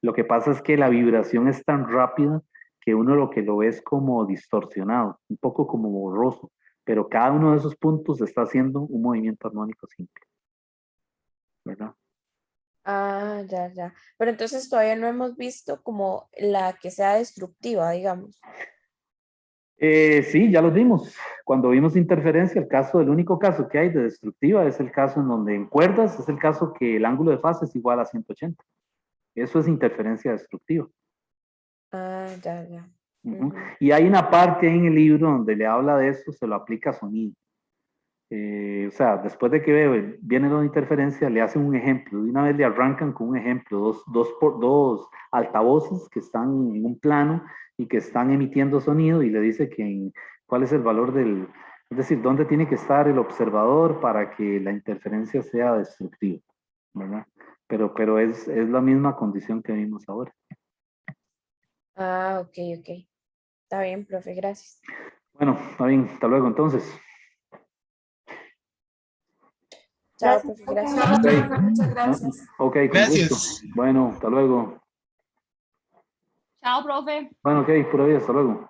[SPEAKER 1] Lo que pasa es que la vibración es tan rápida que uno lo que lo ve es como distorsionado, un poco como borroso, pero cada uno de esos puntos está haciendo un movimiento armónico simple, ¿verdad?
[SPEAKER 2] Ah, ya, ya. Pero entonces todavía no hemos visto como la que sea destructiva, digamos.
[SPEAKER 1] Sí, ya los vimos. Cuando vimos interferencia, el único caso que hay de destructiva es el caso en donde en cuerdas es el caso que el ángulo de fase es igual a 180. Eso es interferencia destructiva.
[SPEAKER 2] Ah, ya, ya.
[SPEAKER 1] Ujú.
[SPEAKER 2] Ujú.
[SPEAKER 1] Y hay una parte en el libro donde le habla de eso, se lo aplica a sonido. O sea, después de que viene la interferencia, le hacen un ejemplo. De una vez le arrancan con un ejemplo, dos altavoces que están en un plano y que están emitiendo sonido y le dice cuál es el valor es decir, dónde tiene que estar el observador para que la interferencia sea destructiva, ¿verdad? Pero es la misma condición que vimos ahora.
[SPEAKER 2] Ah, ok, ok. Está bien, profe, gracias.
[SPEAKER 1] Bueno, está bien, hasta luego entonces.
[SPEAKER 2] Chao,
[SPEAKER 6] Gracias,
[SPEAKER 2] profe,
[SPEAKER 6] profe.
[SPEAKER 2] gracias.
[SPEAKER 1] Ok,
[SPEAKER 6] Muchas
[SPEAKER 1] ah,
[SPEAKER 6] gracias.
[SPEAKER 1] ok, con gusto.
[SPEAKER 5] Gracias.
[SPEAKER 1] Bueno, hasta luego.
[SPEAKER 6] Chao, profe.
[SPEAKER 1] Bueno, ok, por ahí, hasta luego.